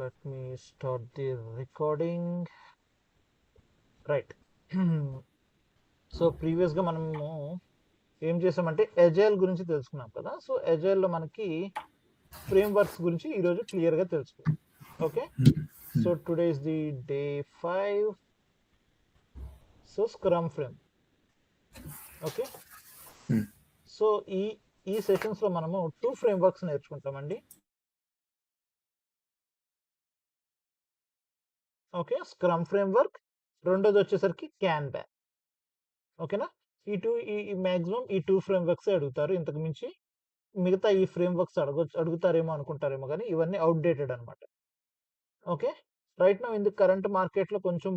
Let me start the recording. Right. So ప్రీవియస్గా మనము ఏం చేసామంటే ఎజైల్ గురించి తెలుసుకున్నాం కదా. సో ఎజైల్లో మనకి ఫ్రేమ్వర్క్స్ గురించి ఈరోజు క్లియర్గా తెలుసుకున్నాం. Okay, so today is the day 5. So scrum frame. Okay, so ఈ సెషన్స్లో మనము 2 ఫ్రేమ్వర్క్స్ నేర్చుకుంటామండి. ఓకే, స్క్రమ్ ఫ్రేమ్వర్క్, రెండోది వచ్చేసరికి క్యాన్బాన్. ఓకేనా, ఈ మ్యాక్సిమం ఈ 2 ఫ్రేమ్వర్క్స్ అడుగుతారు. ఇంతకు మించి మిగతా ఈ ఫ్రేమ్వర్క్స్ అడుగుతారేమో అనుకుంటారేమో, కానీ ఇవన్నీ అవుట్డేటెడ్ అనమాట. Okay, right now in the current మార్కెట్లో కొంచెం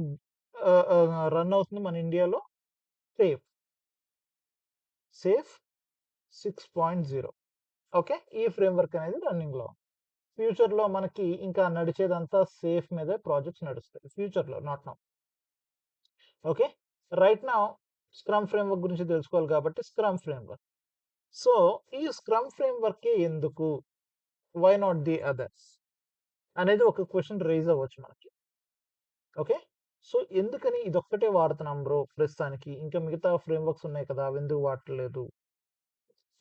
రన్ అవుతుంది మన ఇండియాలో సేఫ్ 6.0. ఓకే, ఈ ఫ్రేమ్వర్క్ అనేది రన్నింగ్లో. ఫ్యూచర్లో మనకి ఇంకా నడిచేదంతా సేఫ్ మీదే ప్రాజెక్ట్స్ నడుస్తాయి ఫ్యూచర్లో, not now. Okay, right now scrum framework గురించి తెలుసుకోవాలి కాబట్టి స్క్రమ్ ఫ్రేమ్వర్క్. సో ఈ స్క్రమ్ ఫ్రేమ్వర్కే ఎందుకు, వై నాట్ ది అదర్స్ అనేది ఒక క్వశ్చన్ రైజ్ అవ్వచ్చు మనకి. ఓకే, సో ఎందుకని ఇదొక్కటే వాడుతున్నాం బ్రో ప్రస్తుతానికి, ఇంకా మిగతా ఫ్రేమ్వర్క్స్ ఉన్నాయి కదా అవి ఎందుకు వాడట్లేదు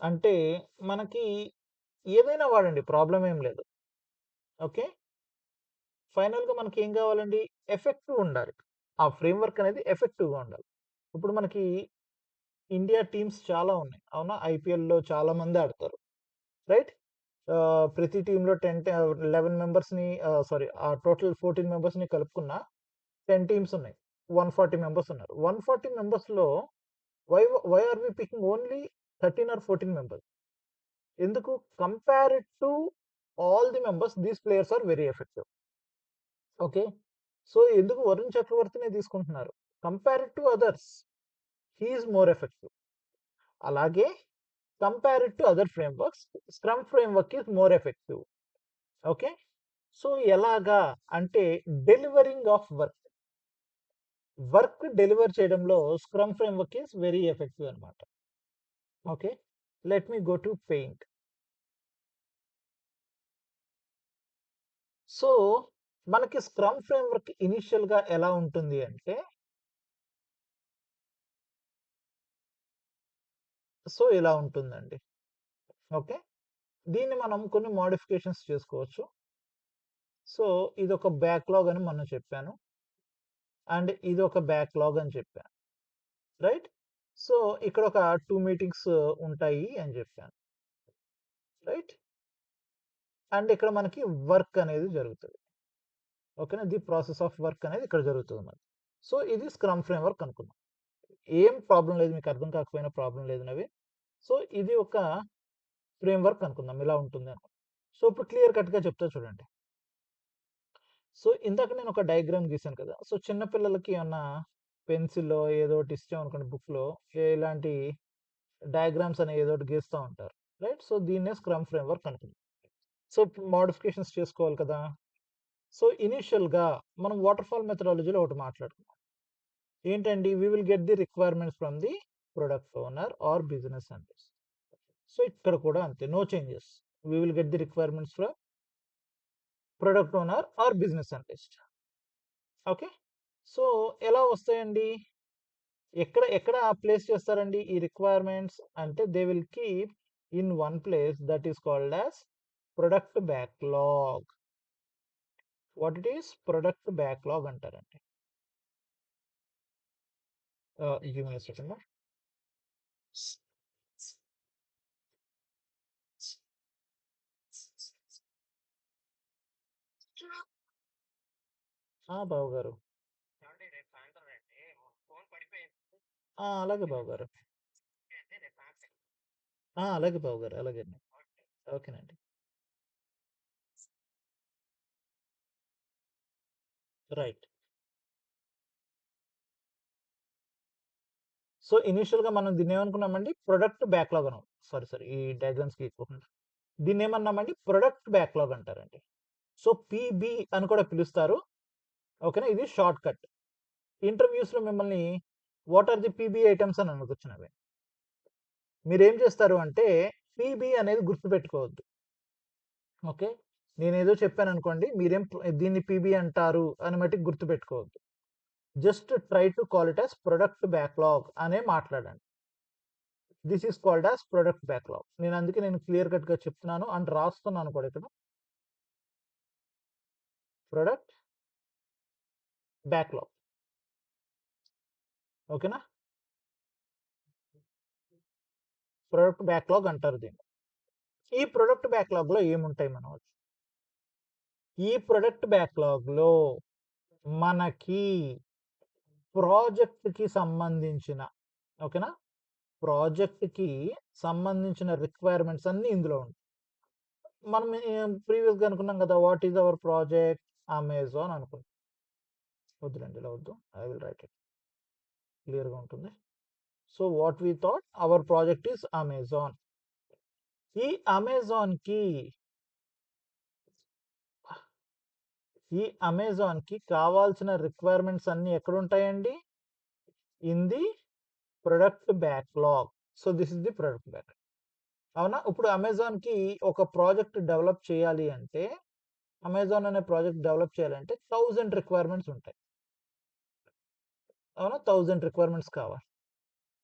అంటే, మనకి ఏదైనా వాడండి, ప్రాబ్లం ఏం లేదు. ఓకే, ఫైనల్గా మనకి ఏం కావాలండి, ఎఫెక్టివ్ ఉండాలి. ఆ ఫ్రేమ్వర్క్ అనేది ఎఫెక్టివ్గా ఉండాలి. ఇప్పుడు మనకి ఇండియా టీమ్స్ చాలా ఉన్నాయి, అవునా? ఐపీఎల్లో చాలా మంది ఆడతారు, రైట్? ప్రతి టీంలో 11 మెంబర్స్ని, సారీ, ఆ టోటల్ 14 మెంబర్స్ని కలుపుకున్న 10 టీమ్స్ ఉన్నాయి. 140 మెంబర్స్ ఉన్నారు. 140 మెంబర్స్లో why are we picking only 13 or 14 members? ఎందుకు? Compared to all the members these players are very effective. Okay, so ఎందుకు వరుణ్ చక్రవర్తిని తీసుకుంటున్నారు? Compared to others he is more effective. అలాగే compared to other frameworks scrum framework is more effective. Okay, so ఎలాగా అంటే delivering of work deliver చేయడంలో scrum framework is very effective అనమాట. Okay, let me go to paint. So మనకి scrum framework ఇనిషియల్గా ఎలా ఉంటుంది అంటే, సో ఇలా ఉంటుందండి. ఓకే, దీన్ని మనం కొన్ని మోడిఫికేషన్స్ చేసుకోవచ్చు. సో ఇది ఒక బ్యాక్లాగ్ అని మనం చెప్పాను, అండ్ ఇది ఒక బ్యాక్లాగ్ అని చెప్పాను, రైట్? సో ఇక్కడ ఒక 2 మీటింగ్స్ ఉంటాయి అని చెప్పాను, రైట్? అండ్ ఇక్కడ మనకి వర్క్ అనేది జరుగుతుంది. ఓకేనా, ది ప్రాసెస్ ఆఫ్ వర్క్ అనేది ఇక్కడ జరుగుతుంది మనకి. సో ఇది స్క్రమ్ ఫ్రేమ్వర్క్ అనుకుందాం. ఏం ప్రాబ్లం లేదు, మీకు అర్థం కాకపోయినా ప్రాబ్లం లేదు నవి. సో ఇది ఒక ఫ్రేమ్వర్క్ అనుకుందాం, ఇలా ఉంటుంది అనుకుందాం. సో ఇప్పుడు క్లియర్ కట్గా చెప్తా చూడండి. సో ఇందాక నేను ఒక డయాగ్రామ్ గీసాను కదా. సో చిన్న పిల్లలకి ఏమన్నా పెన్సిల్లో ఏదో ఒకటి ఇచ్చాం అనుకోండి, బుక్లో ఇలాంటి డయాగ్రామ్స్ అని ఏదో ఒకటి గీస్తూ ఉంటారు, రైట్? సో దీన్నే స్క్రమ్ ఫ్రేమ్వర్క్ అనుకుందాం. సో మోడిఫికేషన్స్ చేసుకోవాలి కదా. సో ఇనీషియల్గా మనం వాటర్ ఫాల్ మెథడాలజీలో ఒకటి మాట్లాడుకున్నాం. ఏంటండి? We will get the requirements from the product owner or business analyst. So ఇక్కడ కూడా అంతే, no changes. We will get the requirements from product owner or business analyst. Okay, so ఎలా వస్తాయండి? ఎక్కడ ప్లేస్ చేస్తారండి ఈ రిక్వైర్మెంట్స్ అంటే, they will keep in one place that is called as product backlog. What it is? Product backlog అంటారండి. Give me a second. Babu గారు, అలాగే బాబు గారు, అలాగే బాబు గారు, అలాగే. ఓకేనండి, రైట్. సో ఇనిషియల్గా మనం దీన్ని ఏమనుకున్నామండి? ప్రొడక్ట్ బ్యాక్లాగ్ అన్నాం. సారీ, ఈ డయాగ్రామ్స్కి ఇవ్వకుండా దీన్ని ఏమన్నామండి? ప్రొడక్ట్ బ్యాక్లాగ్ అంటారండి. సో పీబీ అని కూడా పిలుస్తారు. ఓకేనా, ఇది షార్ట్ కట్. ఇంటర్వ్యూస్లో మిమ్మల్ని what are the PB items అని అనుకొచ్చినవి. మీరు ఏం చేస్తారు అంటే పీబీ అనేది గుర్తుపెట్టుకోవద్దు. ఓకే, నేనేదో చెప్పాననుకోండి, మీరేం దీన్ని పీబీ అంటారు అని మటికి గుర్తుపెట్టుకోవద్దు. Just try to call it as product backlog అనే మాట్లాడండి. This is called as product backlog. అందుకే నేను క్లియర్ కట్‌గా చెప్తున్నాను అండ్ రాస్తున్నాను కూడా ఇక్కడ. Product backlog. ఓకేనా? ప్రొడక్ట్ బ్యాక్‌లాగ్ అంటారు దీన్ని. ఈ ప్రొడక్ట్ బ్యాక్‌లాగ్‌లో ఏముంటాయి మనోజ్? ఈ ప్రొడక్ట్ బ్యాక్‌లాగ్‌లో మనకి ప్రాజెక్ట్‌కి సంబంధించిన ఓకేనా? ప్రాజెక్ట్‌కి సంబంధించిన రిక్వైర్మెంట్స్ అన్నీ ఇందులో ఉంటాయి. మనం ప్రీవియస్‌గా అనుకున్నాం కదా! What is our project? Amazon అనుకున్నాం. వద్దులెండి ఇలా వద్దు. I will write it. క్లియర్‌గా ఉంటుంది. So, what we thought our project is Amazon. ఈ అమెజాన్‌కి కావాల్సిన రిక్వైర్మెంట్స్ అన్నీ ఎక్కడుంటాయండి? In the product backlog. So, this is the product backlog. అవునా? ఇప్పుడు అమెజాన్‌కి ఒక ప్రాజెక్ట్ డెవలప్ చేయాలి అంటే, అమెజాన్ అనే ప్రాజెక్ట్ డెవలప్ చేయాలంటే 1000 రిక్వైర్మెంట్స్ ఉంటాయి. అవునా? 1000 రిక్వైర్మెంట్స్ కావాలి.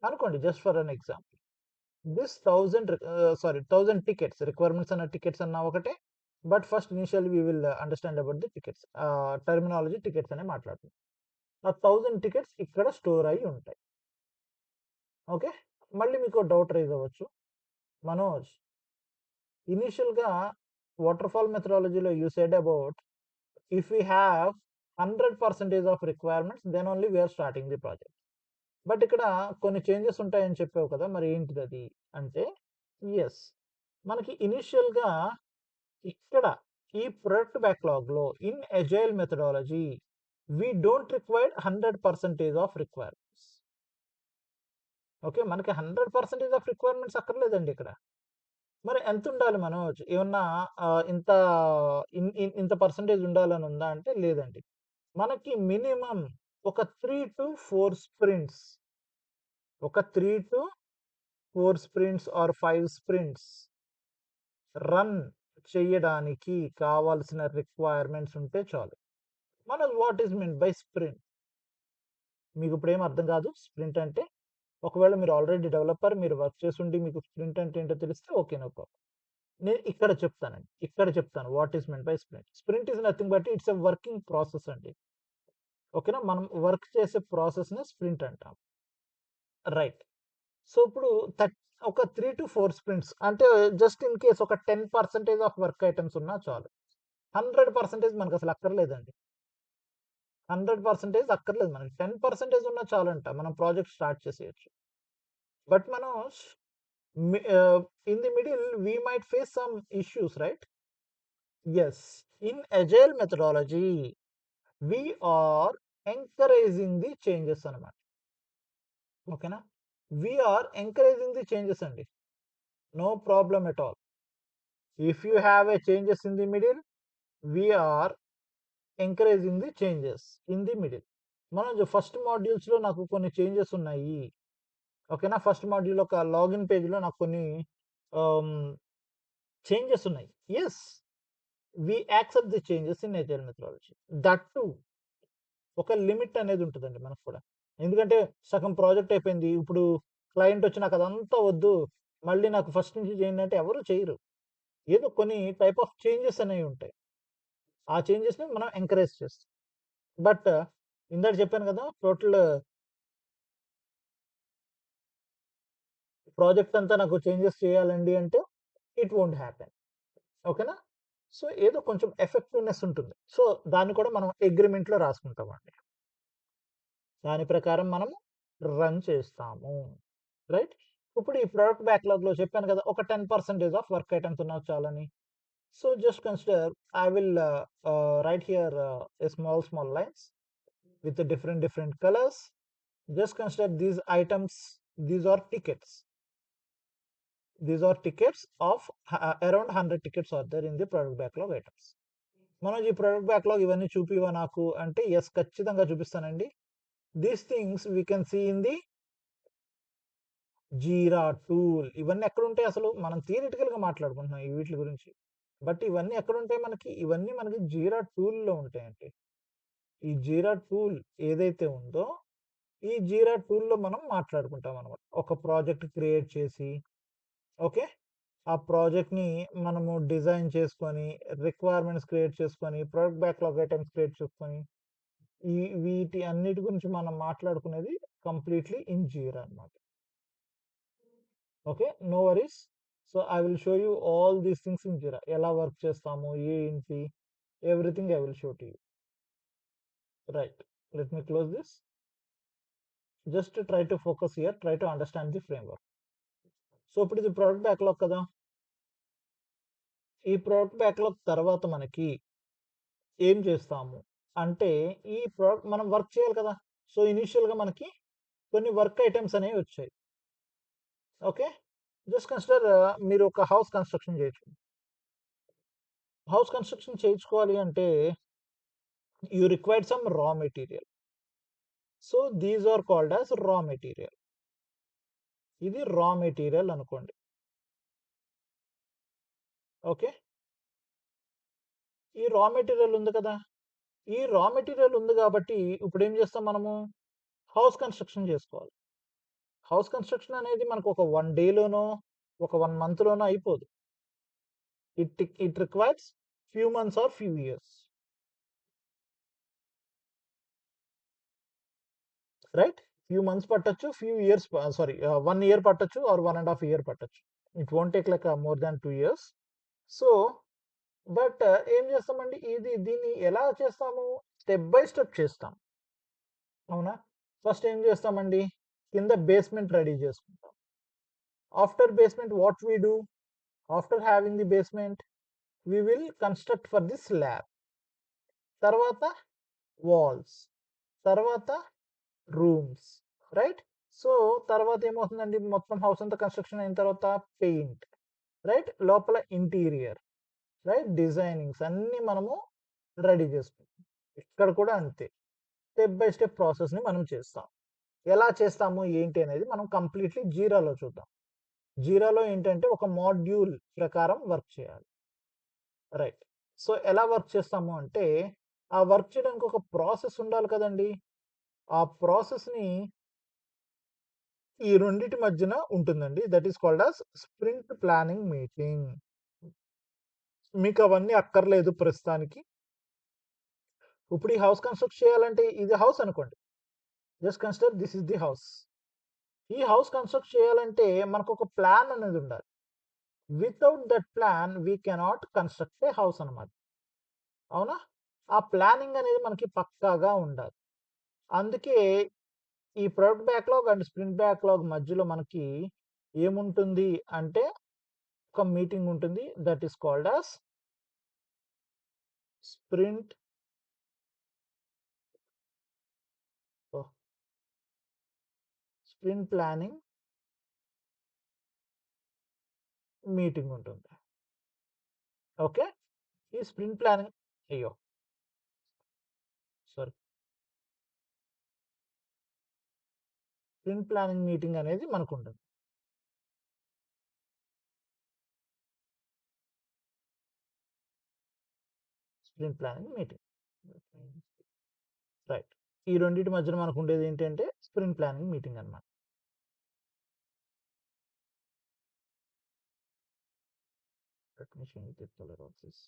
అనుకోండి just for an example. This 1000 tickets requirements అన్న టికెట్స్ అన్న ఒకటే. But first initially we will understand about the tickets. Terminology tickets అనే మాట్లాడుతున్నాం. ఆ 1000 టికెట్స్ ఇక్కడ స్టోర్ అయ్యి ఉంటాయి. ఓకే. మళ్ళీ మీకో డౌట్ రైజ్ అవ్వచ్చు. మనోజ్, ఇనిషియల్‌గా వాటర్‌ఫాల్ మెథడాలజీలో you said about if we have 100% of requirements then only we are starting the project. But ఇక్కడ కొన్ని చేంజెస్ ఉంటాయని చెప్పావు కదా! మరి ఏంటిదది? అంటే యెస్. మనకి ఇనిషియల్‌గా ఇక్కడ ఈ ప్రొడక్ట్ బ్యాక్‌లాగ్‌లో in agile methodology we don't require 100% of requirements. Okay. మనకి 100% ఆఫ్ రిక్వైర్మెంట్స్ అక్కర్లేదండి ఇక్కడ. మరి ఎంతుండాలి మనోజ్? ఏమన్నా ఇంత ఇంత పర్సెంటేజ్ ఉండాలని ఉందా అంటే లేదండి. మనకి మినిమమ్ ఒక 3-4 స్ప్రింట్స్. ఒక 3-4 స్ప్రింట్స్ ఆర్ 5 స్ప్రింట్స్ రన్ చెయ్యడానికి కావాల్సిన రిక్వైర్మెంట్స్ ఉంటే చాలు. Manoj, what is mean by sprint? మీకిప్పుడేమి అర్థం కాదు స్ప్రింట్ అంటే? ఒకవేళ మీరు ఆల్రెడీ డెవలపర్, మీరు వర్క్ చేసుండి మీకు స్ప్రింట్ అంటే ఏంటో తెలిస్తే ఓకే. No problem. నేను ఇక్కడ చెప్తానండి. ఇక్కడ చెప్తాను. What is meant by sprint. Sprint is nothing but it's a working process అండి. ఓకేనా? మనం వర్క్ చేసే ప్రాసెస్‌ని స్ప్రింట్ అంటాం. రైట్. సో, ఇప్పుడు థర్ట్ ఒక 3-4 స్ప్రింట్స్ అంటే జస్ట్ ఇన్ కేస్ ఒక 10% ఆఫ్ వర్క్ ఐటెమ్స్ ఉన్నా చాలు. 100% మనకసలు అక్కర్లేదండి. 100% అక్కర్లేదు మనకి. 10% ఉన్నా చాలంట. మనం ప్రాజెక్ట్ స్టార్ట్ చేసేయొచ్చు. బట్ మనం మి ah, in the middle we might face some issues right? Yes. In agile methodology we are encouraging the changes అన్నమాట. ఓకేనా? We are encouraging the changes అండి. No problem at all. If you have a changes in the middle, we are encouraging the changes in the middle. మనం first మాడ్యూల్స్‌లో నాకు కొన్ని changes ఉన్నాయి. ఓకేనా? First module ఒక లాగిన్ పేజ్‌లో నాకు కొన్ని ఆహ్, చేంజెస్ ఉన్నాయి. Yes. We accept the changes in agile methodology. That too ఒక లిమిట్ అనేది ఉంటదండి మనకు కూడా. ఎందుకంటే సగం ప్రాజెక్ట్ అయిపోయింది. ఇప్పుడు క్లయింట్ వచ్చి నాకు అదంతా వద్దు. మళ్ళీ నాకు ఫస్ట్ నుంచి చేయండి అంటే ఎవరు చేయరు. ఏదో కొన్ని టైప్ ఆఫ్ చేంజెస్ అనేవి ఉంటాయి. ఆ చేంజెస్‌ని మనం ఎంకరేజ్ చేస్తాం. బట్ ఇందాక చెప్పాను కదా! టోటల్ ప్రాజెక్ట్ అంతా నాకు చేంజెస్ చేయాలండి అంటే ఇట్ వోంట్ హ్యాపెన్. ఓకేనా? సో, ఏదో కొంచెం ఎఫెక్టివ్‌నెస్ ఉంటుంది. సో, దాన్ని కూడా మనం అగ్రీమెంట్‌లో రాసుకుంటామండి. దాని ప్రకారం మనము రన్ చేస్తాము. రైట్? ఇప్పుడు ఈ ప్రొడక్ట్ బ్యాక్‌లాగ్‌లో చెప్పాను కదా! ఒక 10% ఆఫ్ వర్క్ ఐటెమ్స్ ఉన్నా చాలని. So, just consider I will write here a small lines with the different colors. Just consider these items, these are tickets. These are tickets of around 100 tickets are there in the product backlog items. Manoj, ఈ product backlog ఇవన్నీ చూపివా నాకు అంటే, yes ఖచ్చితంగా చూపిస్తానండి. These things we can see in the Jira tool. ఇవన్నీ ఎక్కడుంటాయి అసలు? మనం థియరిటికల్‌గా మాట్లాడుకుంటున్నాం ఈ వీట్లి గురించి. బట్ ఇవన్నీ ఎక్కడుంటాయి మనకి? ఇవన్నీ మనకి జీరా టూల్‌లో ఉంటాయండి. ఈ జీరా టూల్ ఏదైతే ఉందో, ఈ జీరా టూల్‌లో మనం మాట్లాడుకుంటామనమాట. ఒక ప్రాజెక్ట్ క్రియేట్ చేసి, ఓకే. ఆ ప్రాజెక్ట్‌ని మనము డిజైన్ చేసుకొని, రిక్వైర్మెంట్స్ క్రియేట్ చేసుకొని, ప్రొడక్ట్ బ్యాక్‌లాగ్ ఐటెమ్స్ క్రియేట్ చేసుకొని, ఈ వీటి అన్నిటి గురించి మనం మాట్లాడుకునేది కంప్లీట్‌లీ ఇన్ జీరా అనమాట. Okay. No worries. So, I will show you all these things in Jira. ఎలా వర్క్ చేస్తాము, ఏంటి, everything I will show to you. Right. Let me close this. Just try to focus here. Try to understand the framework. So, ఇప్పుడు ఇది product backlog కదా! ఈ product backlog తర్వాత మనకి ఏం చేస్తాము అంటే, ఈ ప్రొడక్ట్ మనం వర్క్ చేయాలి కదా! సో, ఇనీషియల్‌గా మనకి కొన్ని వర్క్ ఐటెమ్స్ అనేవి వచ్చాయి. ఓకే. జస్ట్ కన్సిడర్ మీరు ఒక హౌస్ కన్‌స్ట్రక్షన్ చేయొచ్చు. హౌస్ కన్‌స్ట్రక్షన్ చేయించుకోవాలి అంటే, you required some raw material. So, these are called as raw material. ఇది రా మెటీరియల్ అనుకోండి. ఓకే. ఈ రా మెటీరియల్ ఉంది కదా! ఈ రా మెటీరియల్ ఉంది కాబట్టి ఇప్పుడేం చేస్తాం మనము? హౌస్ కన్‌స్ట్రక్షన్ చేసుకోవాలి. హౌస్ కన్‌స్ట్రక్షన్ అనేది మనకు ఒక 1 డేలోనో, ఒక 1 మంత్‌లోనో అయిపోదు. It requires few months or few years. Right? Few months పట్టొచ్చు, ఫ్యూ ఇయర్స్ 1 ఇయర్ పట్టొచ్చు ఆర్ 1 ½ ఇయర్ పట్టొచ్చు. It won't take like more than 2 years. So, but ఏం చేస్తామండి దీన్ని ఎలా చేస్తాము? స్టెప్ బై స్టెప్ చేస్తాం. అవునా? ఫస్ట్ ఏం చేస్తామండి? కింద బేస్‌మెంట్ రెడీ చేసుకుంటాం. After basement what we do? After having the basement we will construct for the slab. తర్వాత వాల్స్. తర్వాత రూమ్స్. రైట్? సో, తర్వాత ఏమవుతుందండి? మొత్తం హౌస్ అంతా కన్‌స్ట్రక్షన్ అయిన తర్వాత పెయింట్. రైట్? లోపల ఇంటీరియర్. రైట్? డిజైనింగ్స్ అన్నీ మనము రెడీ చేసుకుంటాం. ఇక్కడ కూడా అంతే. స్టెప్ బై స్టెప్ ప్రాసెస్‌ని మనం చేస్తాం. ఎలా చేస్తాము? ఏంటి అనేది మనం కంప్లీట్‌లీ జీరాలో చూద్దాం. జీరాలో ఏంటంటే ఒక మాడ్యూల్ ప్రకారం వర్క్ చేయాలి. రైట్. సో, ఎలా వర్క్ చేస్తాము అంటే, ఆ వర్క్ చేయడానికి ఒక ప్రాసెస్ ఉండాలి కదండీ! ఆ ప్రాసెస్‌ని ఈ రెండిటి మధ్యన ఉంటుందండి. That is called as sprint planning meeting. మీకవన్నీ అక్కర్లేదు ప్రస్తుతానికి. ఇప్పుడు ఈ హౌస్ కన్‌స్ట్రక్ట్ చేయాలంటే ఇది హౌస్ అనుకోండి. Just consider this is the house. ఈ హౌస్ కన్‌స్ట్రక్ట్ చేయాలంటే మనకొక ప్లాన్ అనేది ఉండాలి. Without that plan we cannot construct a house అన్నమాట. అవునా? ఆ ప్లానింగ్ అనేది మనకి పక్కాగా ఉండాలి. అందుకే ఈ product backlog and sprint backlog మధ్యలో మనకి ఏముంటుంది అంటే, ఒక మీటింగ్ ఉంటుంది. That is called as sprint oh! Sprint planning meeting ఉంటుంది. ఓకే. ఈ స్ప్రింట్ ప్లానింగ్ అయ్యో! సారీ. స్ప్రింట్ ప్లానింగ్ మీటింగ్ అనేది మనకుంటుంది. Sprint planning meeting. రైట్. ఈ రెండిటి మధ్యన మనకుండేది ఏంటంటే స్ప్రింట్ ప్లానింగ్ మీటింగ్ అన్నమాట. Let me change the colour of this.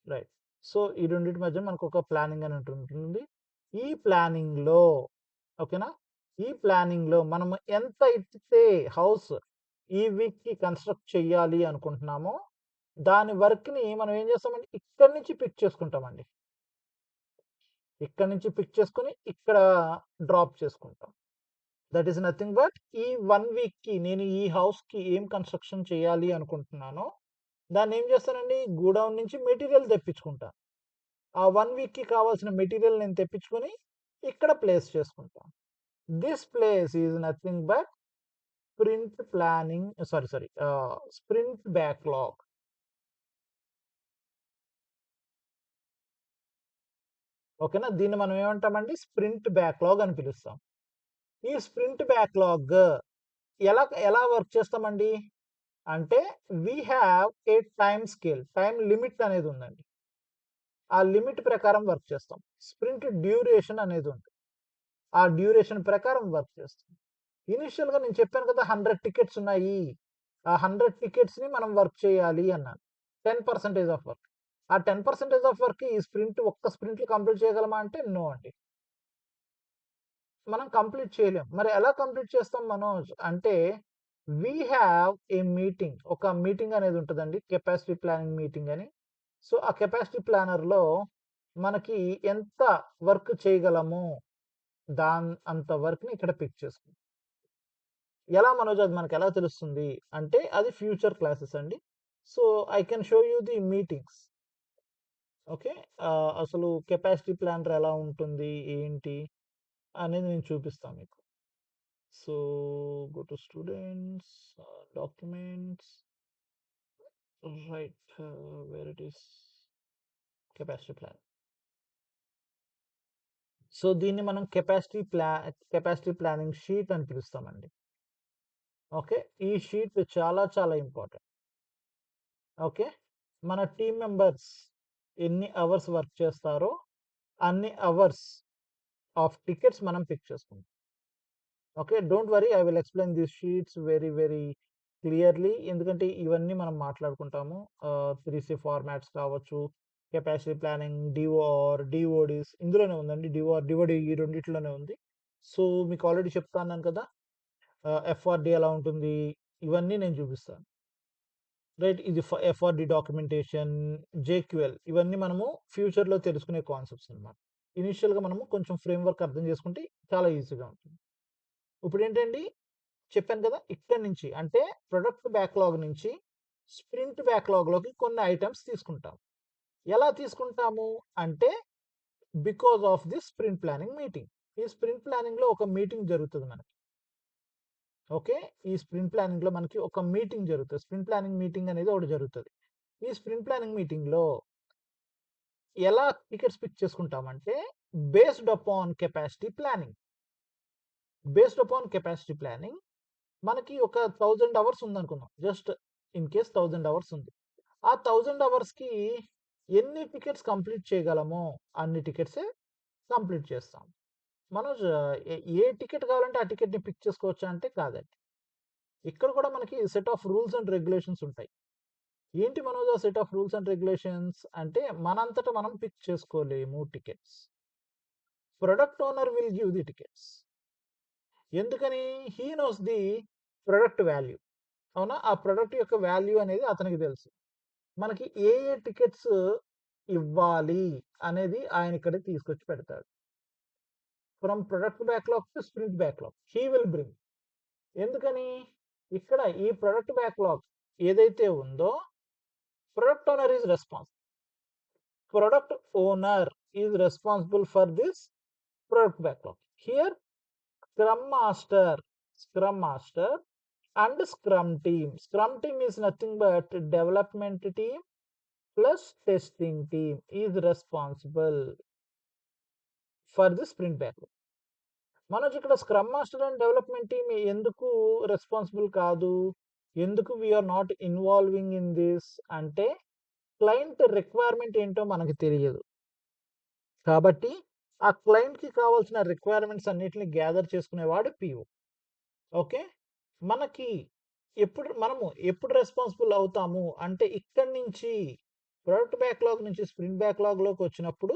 Right. So, ఈ రెండిటి మధ్య మనకొక ప్లానింగ్ అని ఉంటుంది. ఈ ప్లానింగ్‌లో ఓకేనా? ఈ ప్లానింగ్‌లో మనము ఎంత ఇచ్చితే హౌస్ ఈ వీక్‌కి కన్‌స్ట్రక్ట్ చేయాలి అనుకుంటున్నామో, దాని వర్క్‌ని మనం ఏం చేస్తామంటే ఇక్కడి నుంచి పిక్ చేసుకుంటామండి. ఇక్కడి నుంచి పిక్ చేసుకొని ఇక్కడ డ్రాప్ చేసుకుంటాం. దట్ ఈస్ నథింగ్ బట్ ఈ 1 వీక్‌కి నేను ఈ హౌస్‌కి ఏం కన్‌స్ట్రక్షన్ చేయాలి అనుకుంటున్నానో, దాన్నేం చేస్తానండి గోడౌన్ నుంచి మెటీరియల్ తెప్పించుకుంటా. ఆ 1 వీక్‌కి కావాల్సిన మెటీరియల్ నేను తెప్పించుకొని ఇక్కడ ప్లేస్ చేసుకుంటా. This place is nothing but sprint backlog. ఓకేనా? దీన్ని మనం ఏమంటామండి? స్ప్రింట్ బ్యాక్‌లాగ్ అని పిలుస్తాం. ఈ స్ప్రింట్ బ్యాక్‌లాగ్ ఎలా ఎలా వర్క్ చేస్తామండి? అంటే we have a time scale, time limit అనేది ఉందండి. ఆ లిమిట్ ప్రకారం వర్క్ చేస్తాం. స్ప్రింట్ డ్యూరేషన్ అనేది ఉంది. ఆ డ్యూరేషన్ ప్రకారం వర్క్ చేస్తాం. ఇనీషియల్‌గా నేను చెప్పాను కదా! 100 టికెట్స్ ఉన్నాయి. ఆ 100 టికెట్స్‌ని మనం వర్క్ చేయాలి అన్నాను. 10% ఆఫ్ వర్క్. ఆ 10% ఆఫ్ వర్క్ ఈ స్ప్రింట్ ఒక్క స్ప్రింట్‌లో కంప్లీట్ చేయగలమా అంటే నో అండి. మనం కంప్లీట్ చేయలేం. మరి ఎలా కంప్లీట్ చేస్తాం మనోజ్ అంటే, వి హావ్ ఏ మీటింగ్. ఒక మీటింగ్ అనేది ఉంటదండి. కెపాసిటీ ప్లానింగ్ మీటింగ్ అని. సో, ఆ కెపాసిటీ ప్లానర్‌లో మనకి ఎంత వర్క్ చేయగలము, అంత వర్క్‌ని ఇక్కడ పిక్ చేసుకుంటాం. ఎలా మనోజ్ అది మనకెలా తెలుస్తుంది? అంటే అది ఫ్యూచర్ క్లాసెస్ అండి. So, I can show you the meetings. Okay. అసలు కెపాసిటీ ప్లానర్ ఎలా ఉంటుంది? ఏంటి? అనేది నేను చూపిస్తా మీకు. So go to students, documents, right, where it is capacity plan. So దీన్ని మనం కెపాసిటీ ప్లానింగ్ షీట్ అని పిలుస్తామండి. ఓకే. ఈ షీట్ చాలా చాలా ఇంపార్టెంట్. ఓకే. మన టీమ్ మెంబర్స్ ఎన్ని అవర్స్ వర్క్ చేస్తారో అన్ని అవర్స్ ఆఫ్ టికెట్స్ మనం పిక్ చేసుకుంటాం. Okay. Don't worry, I will explain these sheets very very clearly. ఎందుకంటే ఇవన్నీ మనం మాట్లాడుకుంటాము. 3C ఫార్మాట్స్ కావచ్చు, కెపాసిటీ ప్లానింగ్, డీఓఆర్, డీఓడీస్ ఇందులోనే ఉందండి. డీఓఆర్, డీఓడీ ఈ రెండిట్లోనే ఉంది. సో, మీకు ఆల్రెడీ చెప్తా అన్నాను కదా! ఎఫ్ఆర్‌డీ ఎలా ఉంటుంది, ఇవన్నీ నేను చూపిస్తాను. రైట్. ఇది ఎఫ్ఆర్‌డీ డాక్యుమెంటేషన్, జేక్యూఎల్ ఇవన్నీ మనము ఫ్యూచర్‌లో తెలుసుకునే కాన్సెప్ట్స్ అన్నమాట. ఇనీషియల్‌గా మనము కొంచెం ఫ్రేమ్‌వర్క్ అర్థం చేసుకుంటే చాలా ఈజీగా ఉంటుంది. ఇప్పుడేంటండి చెప్పాను కదా! ఇక్కడి నుంచి అంటే ప్రొడక్ట్ బ్యాక్‌లాగ్ నుంచి స్ప్రింట్ బ్యాక్‌లాగ్‌లోకి కొన్ని ఐటెమ్స్ తీసుకుంటాం. ఎలా తీసుకుంటాము అంటే because of the sprint planning meeting. ఈ స్ప్రింట్ ప్లానింగ్‌లో ఒక మీటింగ్ జరుగుతది మనకి. ఓకే. ఈ స్ప్రింట్ ప్లానింగ్‌లో మనకి ఒక మీటింగ్ జరుగుతది. స్ప్రింట్ ప్లానింగ్ మీటింగ్ అనేది ఒకటి జరుగుతది. ఈ స్ప్రింట్ ప్లానింగ్ మీటింగ్‌లో ఎలా టికెట్స్ పిక్ చేసుకుంటామంటే based upon capacity planning. Based upon capacity planning మనకి ఒక 1000 అవర్స్ ఉందనుకుందాం. జస్ట్ ఇన్ కేస్ 1000 అవర్స్ ఉంది. ఆ 1000 అవర్స్‌కి ఎన్ని టికెట్స్ కంప్లీట్ చేయగలమో అన్ని టికెట్సే కంప్లీట్ చేస్తాం. మనోజ్ ఏ టికెట్ కావాలంటే ఆ టికెట్‌ని పిక్ చేసుకోవచ్చా అంటే కాదండి. ఇక్కడ కూడా మనకి set of rules and regulations ఉంటాయి. ఏంటి మనోజ్ ఆ set of rules and regulations అంటే మనంతట మనం పిక్ చేసుకోలేము tickets. Product owner will give the tickets. ఎందుకని? He knows the product value. అవునా? ఆ ప్రొడక్ట్ యొక్క వాల్యూ అనేది అతనికి తెలుసు. మనకి ఏ ఏ టికెట్స్ ఇవ్వాలి అనేది ఆయన ఇక్కడికి తీసుకొచ్చి పెడతాడు. From product backlog to sprint backlog he will bring. ఎందుకని? ఇక్కడ ఈ ప్రొడక్ట్ బ్యాక్‌లాగ్ ఏదైతే ఉందో product owner is responsible. Product owner is responsible for this product backlog. Here scrum master and scrum team. Scrum team is nothing but development team plus testing team is responsible for the sprint backlog. Manoj ఇక్కడ scrum master and development team ఎందుకు responsible కాదు? ఎందుకు we are not involving in this అంటే client requirement ఏంటో మనకు తెలియదు. కాబట్టి ఆ క్లయింట్‌కి కావాల్సిన రిక్వైర్మెంట్స్ అన్నిటిని గ్యాదర్ చేసుకునేవాడు పీఓ. ఓకే. మనకి ఎప్పుడు రెస్పాన్సిబుల్ అవుతాము అంటే ఇక్కడి నుంచి ప్రొడక్ట్ బ్యాక్‌లాగ్ నుంచి స్ప్రింట్ బ్యాక్‌లాగ్‌లోకి వచ్చినప్పుడు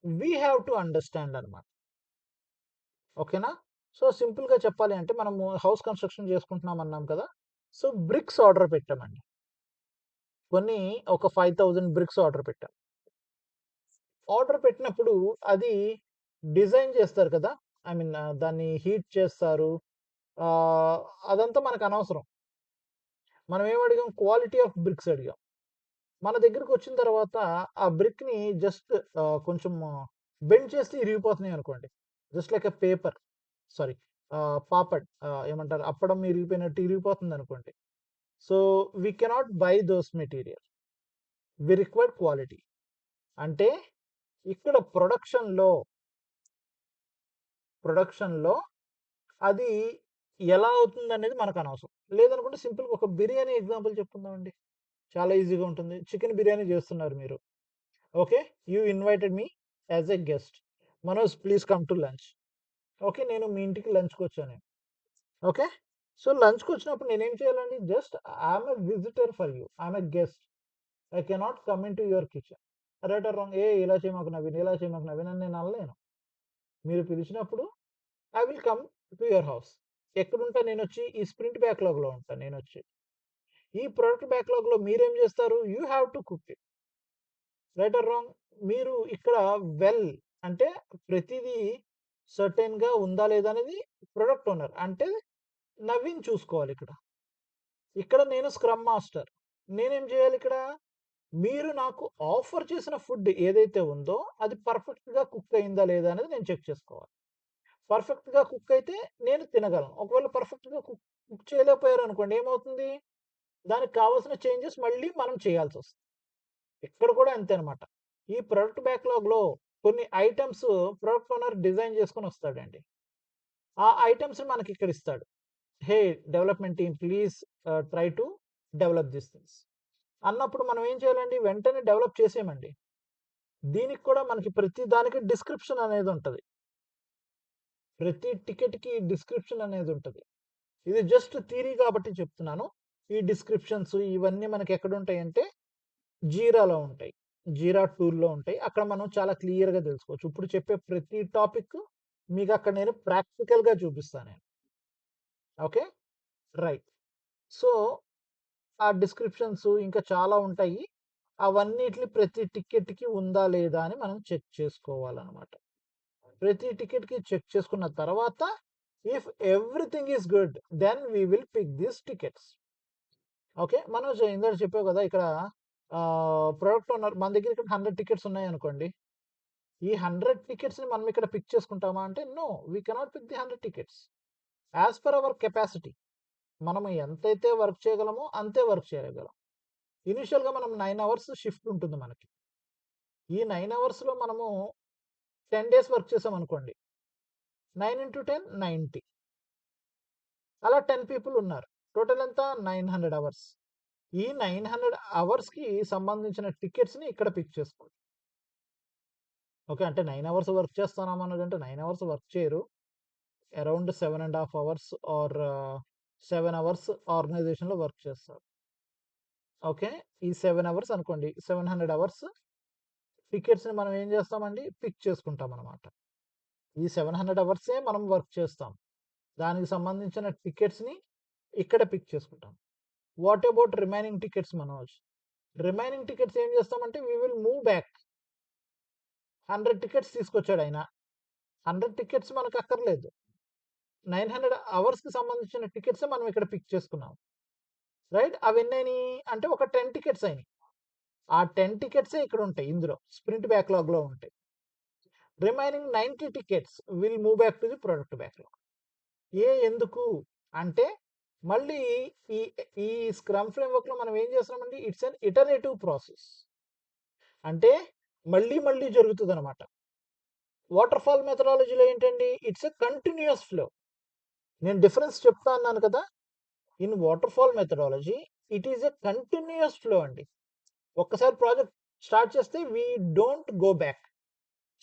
వి హావ్ టు అండర్‌స్టాండ్ అన్నమాట. ఓకేనా? సో, సింపుల్‌గా చెప్పాలి అంటే మనము హౌస్ కన్‌స్ట్రక్షన్ చేసుకుంటున్నాం అన్నాం కదా! సో, బ్రిక్స్ ఆర్డర్ పెట్టామండి. కొన్ని ఒక 5000 బ్రిక్స్ ఆర్డర్ పెట్టాం. ఆర్డర్ పెట్టినప్పుడు అది డిజైన్ చేస్తారు కదా! ఐ మీన్ దాన్ని హీట్ చేస్తారు. ఆహ్, అదంతా మనకనవసరం. మనం ఏమి అడిగాం? క్వాలిటీ ఆఫ్ బ్రిక్స్ అడిగాం. మన దగ్గరకొచ్చిన తర్వాత ఆ బ్రిక్‌ని జస్ట్ కొంచెం బెండ్ చేస్తే ఇరిగిపోతున్నాయనుకోండి. Just like a paper. Sorry, papad, ఏమంటారు? అప్పడం ఇరిగిపోయినట్టు ఇరిగిపోతుందనుకోండి. So, we cannot buy those material. We required quality. అంటే ఇక్కడ ప్రొడక్షన్‌లో అది ఎలా అవుతుందనేది మనకనవసరం. లేదనుకుంటే సింపుల్‌గా ఒక బిర్యానీ ఎగ్జాంపుల్ చెప్పుకుందామండి. చాలా ఈజీగా ఉంటుంది. చికెన్ బిర్యానీ జేస్తున్నారు మీరు. Okay. You invited me as a guest. Manoj please come to lunch. Okay. నేను మీ ఇంటికి లంచ్‌కొచ్చాను. ఓకే. సో, లంచ్‌కొచ్చినప్పుడు నేనేం చేయాలండి? Just I'm a visitor for you. I'm a guest. I cannot come into your kitchen. Right or wrong? ఇలా చేయమాకు నవీన్, ఇలా చేయమాకు నవీన్ అని నేను అనలేను. మీరు పిలిచినప్పుడు I will come to your house. ఎక్కడుంటా నేనొచ్చి? ఈ స్ప్రింట్ బ్యాక్‌లాగ్‌లో ఉంటా నేనొచ్చి. ఈ ప్రొడక్ట్ బ్యాక్‌లాగ్‌లో మీరేం జేస్తారు? You have to cook it. Right or wrong? మీరు ఇక్కడ వెల్ అంటే ప్రతీదీ సర్టెయిన్‌గా ఉందా లేదా అనేది ప్రొడక్ట్ ఓనర్ అంటే నవీన్ చూసుకోవాలిక్కడ. ఇక్కడ నేను స్క్రమ్ మాస్టర్. నేనేం జేయాలిక్కడ? మీరు నాకు ఆఫర్ చేసిన ఫుడ్ ఏదైతే ఉందో అది పర్ఫెక్ట్‌గా కుక్ అయిందా లేదా అనేది నేను చెక్ చేసుకోవాలి. పర్ఫెక్ట్‌గా కుక్ అయితే నేను తినగలను. ఒకవేళ పర్ఫెక్ట్‌గా కుక్ కుక్ చేయలేకపోయారనుకోండి ఏమవుతుంది? దానికి కావాల్సిన చేంజెస్ మళ్ళీ మనం చేయాల్సొస్తుంది. ఇక్కడ కూడా అంతే అనమాట. ఈ ప్రొడక్ట్ బ్యాక్‌లాగ్‌లో కొన్ని ఐటెమ్స్ ప్రొడక్ట్ ఓనర్ డిజైన్ చేసుకొనొస్తాడండి. ఆ ఐటెమ్స్‌ని మనకిక్కడ ఇస్తాడు. Hey! Development team please try to develop these things అన్నప్పుడు మనం ఏం చేయాలండి? వెంటనే డెవలప్ చేసేయమండి. దీనికి కూడా మనకి ప్రతి దానికి డిస్క్రిప్షన్ అనేదుంటది. ప్రతి టికెట్‌కి డిస్క్రిప్షన్ అనేదుంటది. ఇది జస్ట్ థియరీ కాబట్టి చెప్తున్నాను. ఈ డిస్క్రిప్షన్స్ ఇవన్నీ మనకెక్కడుంటాయంటే జీరాలో ఉంటాయి. జీరా టూల్‌లో ఉంటాయి. అక్కడ మనం చాలా క్లియర్‌గా తెలుసుకోవచ్చు. ఇప్పుడు చెప్పే ప్రతి టాపిక్ మీకక్కడ నేను ప్రాక్టికల్‌గా చూపిస్తా నేను. ఓకే. రైట్. సో, ఆ డిస్క్రిప్షన్స్ ఇంకా చాలా ఉంటాయి. అవన్నిటిని ప్రతి టికెట్‌కి ఉందా లేదా అని మనం చెక్ చేసుకోవాలనమాట. ప్రతి టికెట్‌కి చెక్ చేసుకున్న తర్వాత if everything is good then we will pick these tickets. Okay. Manoj ఇందాక చెప్పావు గదా! ఇక్కడ ప్రొడక్ట్ ఓనర్ మన దగ్గర ఇక్కడ 100 టికెట్స్ ఉన్నాయనుకోండి. ఈ 100 టికెట్స్‌ని మనం ఇక్కడ పిక్ చేసుకుంటామా అంటే no. We cannot pick the 100 tickets. As per our capacity. మనం ఎంతైతే వర్క్ చేయగలమో అంతే వర్క్ చేయగలం. ఇనీషియల్‌గా మనం 9 అవర్స్ షిఫ్ట్ ఉంటుంది మనకి. ఈ 9 అవర్స్‌లో మనము 10 డేస్ వర్క్ చేసామనుకోండి. 9 ఇంటూ 10 90. అలా 10 పీపుల్ ఉన్నారు. టోటల్ ఎంత? 900 అవర్స్. ఈ 900 అవర్స్‌కి సంబంధించిన టికెట్స్‌ని ఇక్కడ పిక్ చేసుకోండి. ఓకే. అంటే 9 అవర్స్ వర్క్ చేస్తున్నాం అన్నదంటే 9 అవర్స్ వర్క్ చేయరు. అరౌండ్ 7½ అవర్స్ ఆర్ 7 అవర్స్ ఆర్గనైజేషన్‌లో వర్క్ చేస్తారు. ఓకే. ఈ 7 అవర్స్ అనుకోండి. 700 అవర్స్ టికెట్స్‌ని మనం ఏం చేస్తామండి? పిక్ చేసుకుంటామనమాట. ఈ 700 అవర్సే మనం వర్క్ చేస్తాం. దానికి సంబంధించిన టికెట్స్‌ని ఇక్కడ పిక్ చేసుకుంటాం. What about remaining tickets Manoj? Remaining tickets ఏం చేస్తామంటే we will move back. 100 tickets తీసుకొచ్చాడాయన. 100 టికెట్స్ మనకక్కర్లేదు. 900 అవర్స్‌కి సంబంధించిన టికెట్సే మనం ఇక్కడ పిక్ చేసుకున్నాం. రైట్? అవెన్నయినియి? అంటే ఒక 10 టికెట్స్ అయినియి. ఆ 10 టికెట్సే ఇక్కడుంటాయి ఇందులో. స్ప్రింట్ బ్యాక్‌లాగ్‌లో ఉంటాయి. Remaining 90 tickets will move back to the product backlog. ఎందుకు? అంటే మళ్ళీ ఈ ఈ స్క్రమ్ ఫ్రేమ్‌వర్క్‌లో మనం ఏం చేస్తున్నామండి? It's an iterative process. అంటే మళ్ళీ మళ్ళీ జరుగుతదనమాట. వాటర్‌ఫాల్ మెథడాలజీలో ఏంటండి? It's a continuous flow. నేను డిఫరెన్స్ చెప్తా అన్నాను కదా! In waterfall methodology it is a continuous flow అండి. ఒక్కసారి ప్రాజెక్ట్ స్టార్ట్ చేస్తే వి డోంట్ గో బ్యాక్.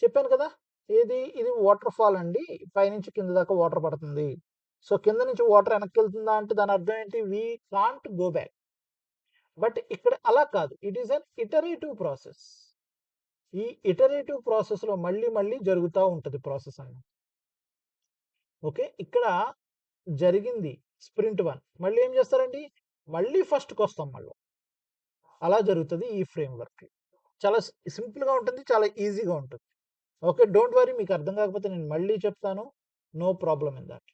చెప్పాను కదా! ఇది వాటర్‌ఫాల్ అండి. పైనుంచి కింద దాకా వాటర్ పడుతుంది. సో, కింద నుంచి వాటర్ వెనక్కెళ్తుందా అంటే దాని అర్థం ఏంటి? We can't go back. But ఇక్కడ అలా కాదు. It is an iterative process. ఈ ఇటరేటివ్ ప్రాసెస్‌లో మళ్ళీ మళ్ళీ జరుగుతా ఉంటది ప్రాసెస్ అన్నమాట. ఓకే. ఇక్కడ జరిగింది స్ప్రింట్ 1. మళ్ళీ ఏం చేస్తారండి? మళ్ళీ ఫస్ట్‌కొస్తాం మళ్ళా. అలా జరుగుతది ఈ ఫ్రేమ్‌వర్క్. చాలా సింపుల్‌గా ఉంటుంది. చాలా ఈజీగా ఉంటుంది. ఓకే. డోంట్ వర్రీ మీకు అర్థం కాకపోతే నేను మళ్ళీ చెప్తాను. No problem in that.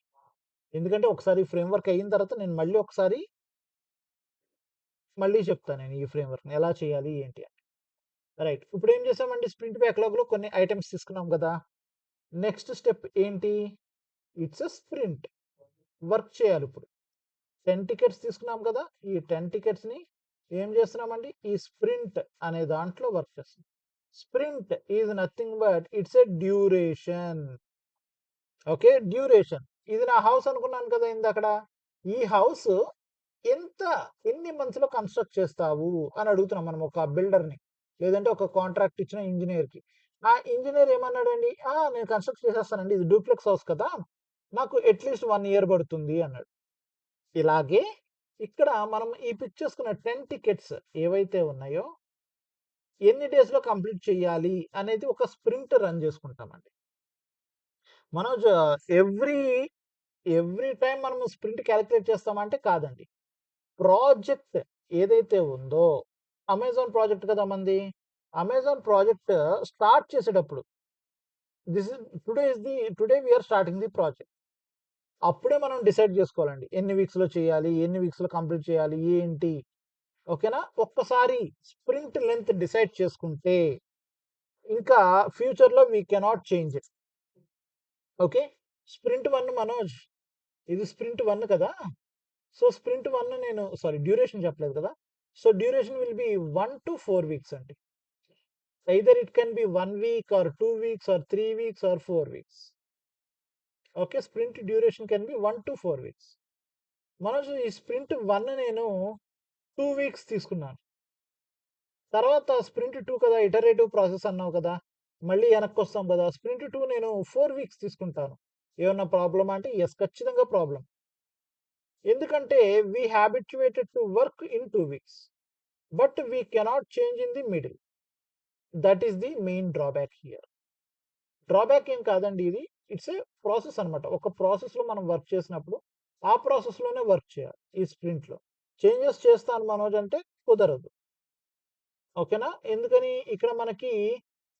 ఎందుకంటే ఒకసారి ఫ్రేమ్‌వర్క్ అయిన తర్వాత నేను మళ్ళీ ఒకసారి మళ్ళీ చెప్తాను నేను ఈ ఫ్రేమ్‌వర్క్‌ని ఎలా చేయాలి ఏంటి అని. రైట్. ఇప్పుడేం చేసామండి స్ప్రింట్ బ్యాక్‌లాగ్‌లో కొన్ని ఐటెమ్స్ తీసుకున్నాం గదా! నెక్స్ట్ స్టెప్ ఏంటి? It's a sprint. వర్క్ చేయాలిప్పుడు. 10 టికెట్స్ తీసుకున్నాం కదా! ఈ 10 టికెట్స్‌ని ఏం చేస్తున్నామండి? ఈ స్ప్రింట్ అనే దాంట్లో వర్క్ చేస్తున్నాం. Sprint is nothing but it's a duration. Okay. Duration. ఇది నా హౌస్ అనుకున్నాను కదా ఇందక్కడ. ఈ హౌస్ ఎంత ఎన్ని మంత్స్‌లో కన్‌స్ట్రక్ట్ చేస్తావు అని అడుగుతున్నాం మనం ఒక బిల్డర్‌ని. లేదంటే ఒక కాంట్రాక్ట్ ఇచ్చిన ఇంజినీర్‌కి. ఆ ఇంజినీర్ ఏమన్నాడండి, నేను కన్‌స్ట్రక్ట్ చేసేస్తానండి. ఇది డూప్లెక్స్ హౌస్ కదా! నాకు అట్‌లీస్ట్ 1 ఇయర్ పడుతుంది అన్నాడు. ఇలాగే ఇక్కడ మనం ఈ పిక్ చేసుకున్న 10 టికెట్స్ ఏవైతే ఉన్నాయో, ఎన్ని డేస్‌లో కంప్లీట్ చేయాలి అనేది ఒక స్ప్రింట్ రన్ చేసుకుంటామండి. మనోజ్ ఎవ్రీ ఎవ్రీ టైమ్ మనము స్ప్రింట్ కాలిక్యులేట్ చేస్తామా అంటే కాదండి. ప్రాజెక్ట్ ఏదైతే ఉందో, అమెజాన్ ప్రాజెక్ట్ కదా మనది. అమెజాన్ ప్రాజెక్ట్ స్టార్ట్ చేసేటప్పుడు today we are starting the project. అప్పుడే మనం డిసైడ్ చేసుకోవాలండి. ఎన్ని వీక్స్‌లో చేయాలి? ఎన్ని వీక్స్‌లో కంప్లీట్ చేయాలి? ఏంటి? ఓకేనా? ఒక్కసారి స్ప్రింట్ లెంగ్త్ డిసైడ్ చేసుకుంటే, ఇంకా ఫ్యూచర్‌లో we cannot change it. Okay. Sprint 1 Manoj, ఇది స్ప్రింట్ 1 కదా! సో, స్ప్రింట్ 1 నేను డ్యూరేషన్ చెప్పలేదు కదా! So, duration will be 1-4 weeks అండి. Either it can be 1 week or 2 weeks or 3 weeks or 4 weeks. Okay. Sprint duration can be 1-4 weeks. Manoj ఈ sprint 1 నేను 2 weeks తీసుకున్నాను. తర్వాత స్ప్రింట్ 2 కదా! ఇటరేటివ్ ప్రాసెస్ అన్నావు కదా! మళ్ళీ వెనక్కొస్తాం కదా! స్ప్రింట్ 2 నేను 4 వీక్స్ తీసుకుంటాను. ఏమన్నా ప్రాబ్లమా అంటే యెస్, ఖచ్చితంగా ప్రాబ్లమ్. ఎందుకంటే we habituated to work in 2 weeks. But we cannot change in the middle. That is the main drawback here. Drawback ఏం కాదండి ఇది. ఇట్స్ ఏ ప్రాసెస్ అన్నమాట. ఒక ప్రాసెస్‌లో మనం వర్క్ చేసినప్పుడు, ఆ ప్రాసెస్‌లోనే వర్క్ చేయాలి ఈ స్ప్రింట్‌లో. చేంజెస్ చేస్తాను మనోజ్ అంటే కుదరదు. ఓకేనా? ఎందుకని ఇక్కడ మనకి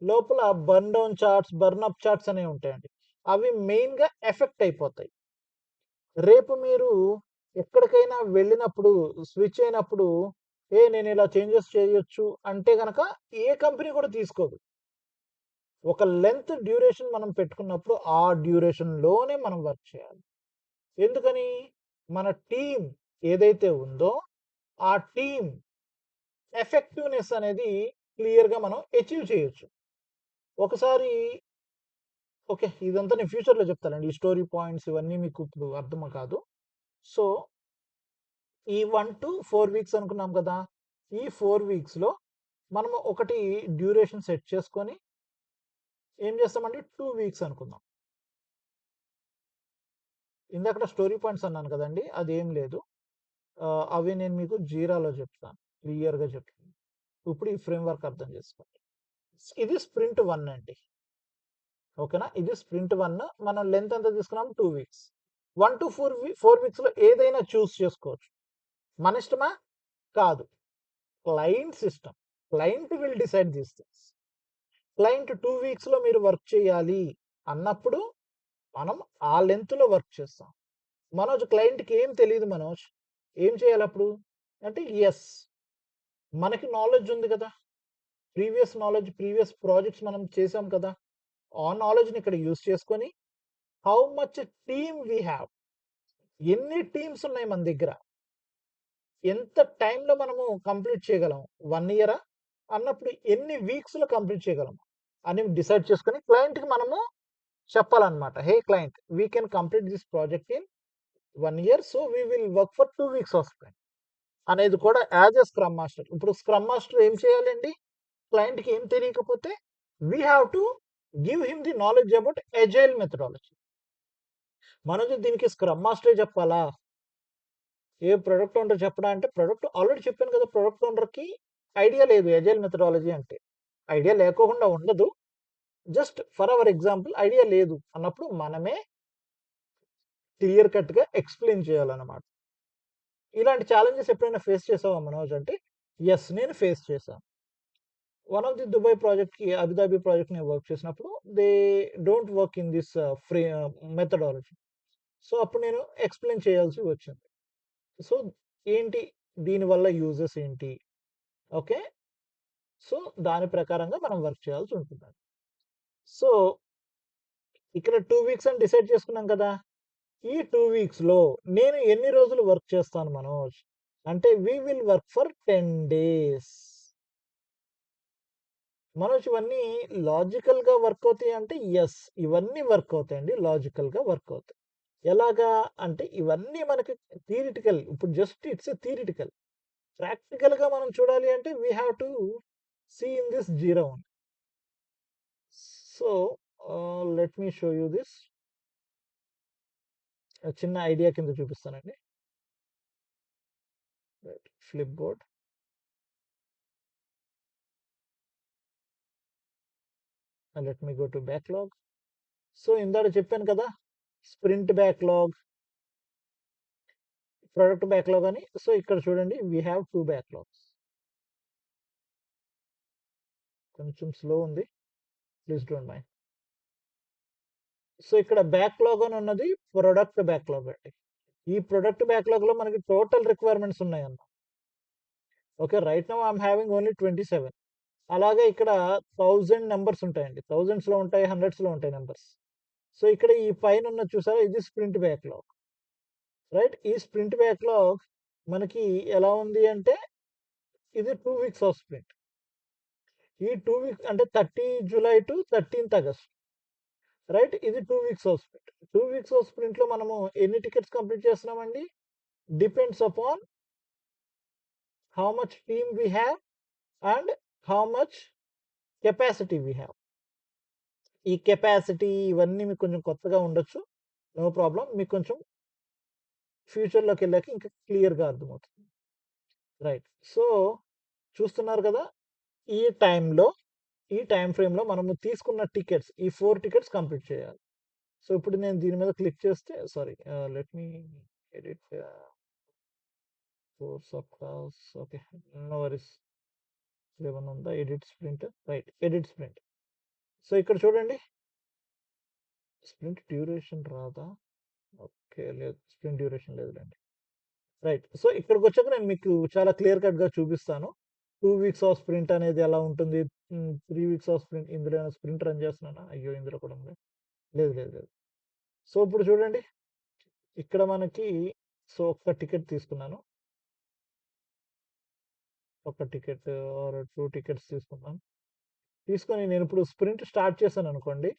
లోపల burn down charts, burn up charts అనేవి ఉంటాయండి. అవి మెయిన్‌గా ఎఫెక్ట్ అయిపోతాయి. రేపు మీరు ఎక్కడికైనా వెళ్ళినప్పుడు, స్విచ్ అయినప్పుడు, నేనిలా చేంజెస్ చేయొచ్చు అంటే గనక ఏ కంపెనీ కూడా తీసుకోదు. ఒక లెంత్ డ్యూరేషన్ మనం పెట్టుకున్నప్పుడు, ఆ డ్యూరేషన్‌లోనే మనం వర్క్ చేయాలి. ఎందుకని? మన టీమ్ ఏదైతే ఉందో, ఆ టీమ్ ఎఫెక్టివ్‌నెస్ అనేది క్లియర్‌గా మనం అచీవ్ చేయొచ్చు. ఒకసారి ఓకే. ఇదంతా నేను ఫ్యూచర్‌లో చెప్తానండి. ఈ స్టోరీ పాయింట్స్ ఇవన్నీ మీకు ఇప్పుడు అర్థం కాదు. సో, ఈ 1-4 వీక్స్ అనుకున్నాం కదా! ఈ 4 వీక్స్‌లో మనము ఒకటి డ్యూరేషన్ సెట్ చేసుకొని ఏం చేస్తామంటే 2 వీక్స్ అనుకుందాం. ఇందాకడ స్టోరీ పాయింట్స్ అన్నాను కదండీ! అదేం లేదు. అవి నేను మీకు జీరాలో చెప్తాను. క్లియర్‌గా చెప్తాను. ఇప్పుడు ఈ ఫ్రేమ్‌వర్క్ అర్థం చేసుకోండి. ఇది స్ప్రింట్ 1 అండి. ఓకేనా? ఇది స్ప్రింట్ 1 మనం లెంత్ ఎంత తీసుకున్నాం 2 వీక్స్. 1-4 వీక్స్‌లో ఏదైనా చూజ్ చేసుకోవచ్చు. మన ఇష్టమా? కాదు. క్లయింట్స్ ఇష్టం. Client will decide these things. Client 2 వీక్స్‌లో మీరు వర్క్ చేయాలి అన్నప్పుడు, మనం ఆ లెంగ్త్‌లో వర్క్ చేస్తాం. మనోజ్ క్లయింట్‌కి ఏం తెలీదు మనోజ్. ఏం చేయాలప్పుడు? అంటే యెస్. మనకి నాలెడ్జ్ ఉంది కదా! ప్రీవియస్ ప్రాజెక్ట్స్ మనం చేసాం కదా! ఆ నాలెడ్జ్‌ని ఇక్కడ యూజ్ చేసుకొని, how much team we have, ఎన్ని టీమ్స్ ఉన్నాయి మన దగ్గర? ఎంత టైమ్‌లో మనము కంప్లీట్ చేయగలం? 1 ఇయరా? అన్నప్పుడు ఎన్ని వీక్స్‌లో కంప్లీట్ చేయగలం? అని డిసైడ్ చేసుకొని క్లయింట్‌కి మనము చెప్పాలన్నమాట. Hey client, we can complete this project in 1 year. So, we will work for 2 weeks of time అనేది కూడా యాస్ ఎ స్క్రమ్ మాస్టర్. ఇప్పుడు స్క్రమ్ మాస్టర్ ఏం చేయాలండి? క్లయింట్‌కి ఏం తెలియకపోతే we have to give him the knowledge about agile methodology. మనకు దీనికి స్క్రమ్ మాస్టరే చెప్పాలా? ఏ ప్రొడక్ట్ ఓనర్ చెప్పడా అంటే ప్రొడక్ట్ ఆల్రెడీ చెప్పాను కదా! ప్రొడక్ట్ ఓనర్‌కి ఐడియా లేదు అజైల్ మెథడాలజీ అంటే. ఐడియా లేకోకుండా ఉండదు. Just for hour example idea లేదు అన్నప్పుడు మనమే క్లియర్ కట్‌గా ఎక్స్‌ప్లెయిన్ చేయాలన్నమాట. ఇలాంటి ఛాలెంజెస్ ఎప్పుడైనా ఫేస్ చేసావా మనోజ్ అంటే, యెస్, నేను ఫేస్ చేశాను. వన్ ఆఫ్ ది దుబాయ్ ప్రాజెక్ట్‌కి, అబుదాబి ప్రాజెక్ట్ నేను వర్క్ చేసినప్పుడు they don't work in this methodology. So, అప్పుడు నేను ఎక్స్‌ప్లెయిన్ చేయాల్సి వచ్చింది. సో, ఏంటి దీనివల్ల యూజెస్ ఏంటి? ఓకే. సో, దాని ప్రకారంగా మనం వర్క్ చేయాల్సి ఉంటుందండి. సో, ఇక్కడ 2 వీక్స్ అని డిసైడ్ చేసుకున్నాం కదా! ఈ 2 వీక్స్‌లో నేను ఎన్ని రోజులు వర్క్ చేస్తాను మనోజ్? అంటే we will work for 10 days. Manoj ఇవన్నీ లాజికల్‌గా వర్క్ అవుతాయి అంటే యెస్. ఇవన్నీ వర్క్ అవుతాయండి. లాజికల్‌గా వర్క్ అవుతాయి. ఎలాగా అంటే ఇవన్నీ మనకి థియరిటికల్. ఇప్పుడు జస్ట్ ఇట్స్ ఎ థియరిటికల్. ప్రాక్టికల్‌గా మనం చూడాలి అంటే we have to see in this Jira only. So, let me show you this. చిన్న ఐడియా కింద చూపిస్తానండి. Right. Flip board. Let me go to backlog. So, ఇందాక చెప్పాను కదా! స్ప్రింట్ బ్యాక్‌లాగ్, ప్రొడక్ట్ బ్యాక్‌లాగ్ అని. సో, ఇక్కడ చూడండి వి హావ్ 2 బ్యాక్‌లాగ్స్. కొంచెం స్లో ఉంది. Please don't mind. సో, ఇక్కడ బ్యాక్‌లాగ్ అని ఉన్నది ప్రొడక్ట్ బ్యాక్‌లాగ్ అండి. ఈ ప్రొడక్ట్ బ్యాక్‌లాగ్‌లో మనకి టోటల్ రిక్వైర్మెంట్స్ ఉన్నాయన్నమాట. Okay. Right now I am having only 27. అలాగే ఇక్కడ 1000 నంబర్స్ ఉంటాయండి. థౌసండ్స్‌లో ఉంటాయి, హండ్రెడ్స్‌లో ఉంటాయి నంబర్స్. సో, ఇక్కడ ఈ పైనున్నది చూసారా? ఇది స్ప్రింట్ బ్యాక్‌లాగ్. రైట్. ఈ స్ప్రింట్ బ్యాక్‌లాగ్ మనకి ఎలా ఉంది అంటే ఇది 2 వీక్స్ ఆఫ్ స్ప్రింట్. ఈ 2 వీక్స్ అంటే 30 జులై టు 13థ్ ఆగస్ట్. రైట్. ఇది 2 weeks of sprint. 2 weeks of స్ప్రింట్‌లో మనము ఎన్ని టికెట్స్ కంప్లీట్ చేస్తున్నామండి? Depends upon how much team we have and how much capacity we have. ఈ కెపాసిటీ ఇవన్నీ మీకు కొంచెం కొత్తగా ఉండొచ్చు. No problem. మీకు కొంచెం ఫ్యూచర్‌లోకెళ్ళాక ఇంకా క్లియర్‌గా అర్థమవుతుంది. రైట్. సో, చూస్తున్నారు కదా! ఈ టైమ్‌లో, ఈ టైమ్ ఫ్రేమ్‌లో మనము తీసుకున్న టికెట్స్, ఈ 4 టికెట్స్ కంప్లీట్ చేయాలి. సో, ఇప్పుడు నేను దీని మీద క్లిక్ చేస్తే sorry let me edit 4 subtasks. Okay. No worries. ఏమన్నా ఉందా? Edit sprint. Right. Edit sprint. So, ఇక్కడ చూడండి. స్ప్రింట్ డ్యూరేషన్ రాదా? ఓకే. లేదు. స్ప్రింట్ డ్యూరేషన్ లేదులెండి. రైట్. సో, ఇక్కడికొచ్చాక నేను మీకు చాలా క్లియర్ కట్‌గా చూపిస్తాను. 2 వీక్స్ ఆఫ్ స్ప్రింట్ అనేది ఎలా ఉంటుంది? 3 వీక్స్ ఆఫ్ స్ప్రింట్ ఇందులో ఏమైనా స్ప్రింట్ రన్ చేస్తున్నానా? అయ్యో! ఇందులో కూడా ఉంది. లేదు, లేదు, లేదు. సో, ఇప్పుడు చూడండి. ఇక్కడ మనకి సో, ఒక్క టికెట్ తీసుకున్నాను. ఒక టికెట్ ఆర్ 2 టికెట్స్ తీసుకున్నాను. తీసుకొని నేనిప్పుడు స్ప్రింట్ స్టార్ట్ చేశాననుకోండి.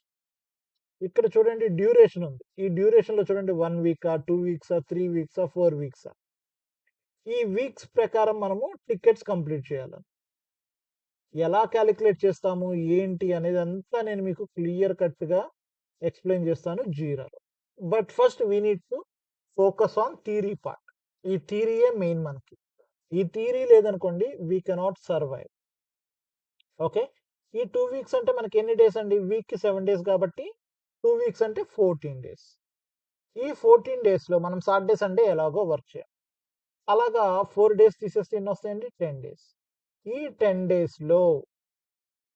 ఇక్కడ చూడండి డ్యూరేషన్ ఉంది. ఈ డ్యూరేషన్‌లో చూడండి 1 వీకా, 2 వీక్సా, 3 వీక్సా, 4 వీక్సా. ఈ వీక్స్ ప్రకారం మనము టికెట్స్ కంప్లీట్ చేయాలి. ఎలా కాలిక్యులేట్ చేస్తాము? ఏంటి? అనేదంతా నేను మీకు క్లియర్ కట్‌గా ఎక్స్‌ప్లెయిన్ చేస్తాను జీరాలో. But first we need to focus on theory part. ఈ థియరీయే మెయిన్ మనకి. ఈ థియరీ లేదనుకోండి వి కెనాట్ సర్వైవ్. ఓకే. ఈ 2 వీక్స్ అంటే మనకి ఎన్ని డేస్ అండి? వీక్‌కి 7 డేస్ కాబట్టి 2 వీక్స్ అంటే 14 డేస్. ఈ 14 డేస్‌లో మనం సాటర్‌డే, సండే ఎలాగో వర్క్ చేయాలి. అలాగా 4 డేస్ తీసేస్తే ఎన్నొస్తాయండి? 10 డేస్. ఈ 10 డేస్‌లో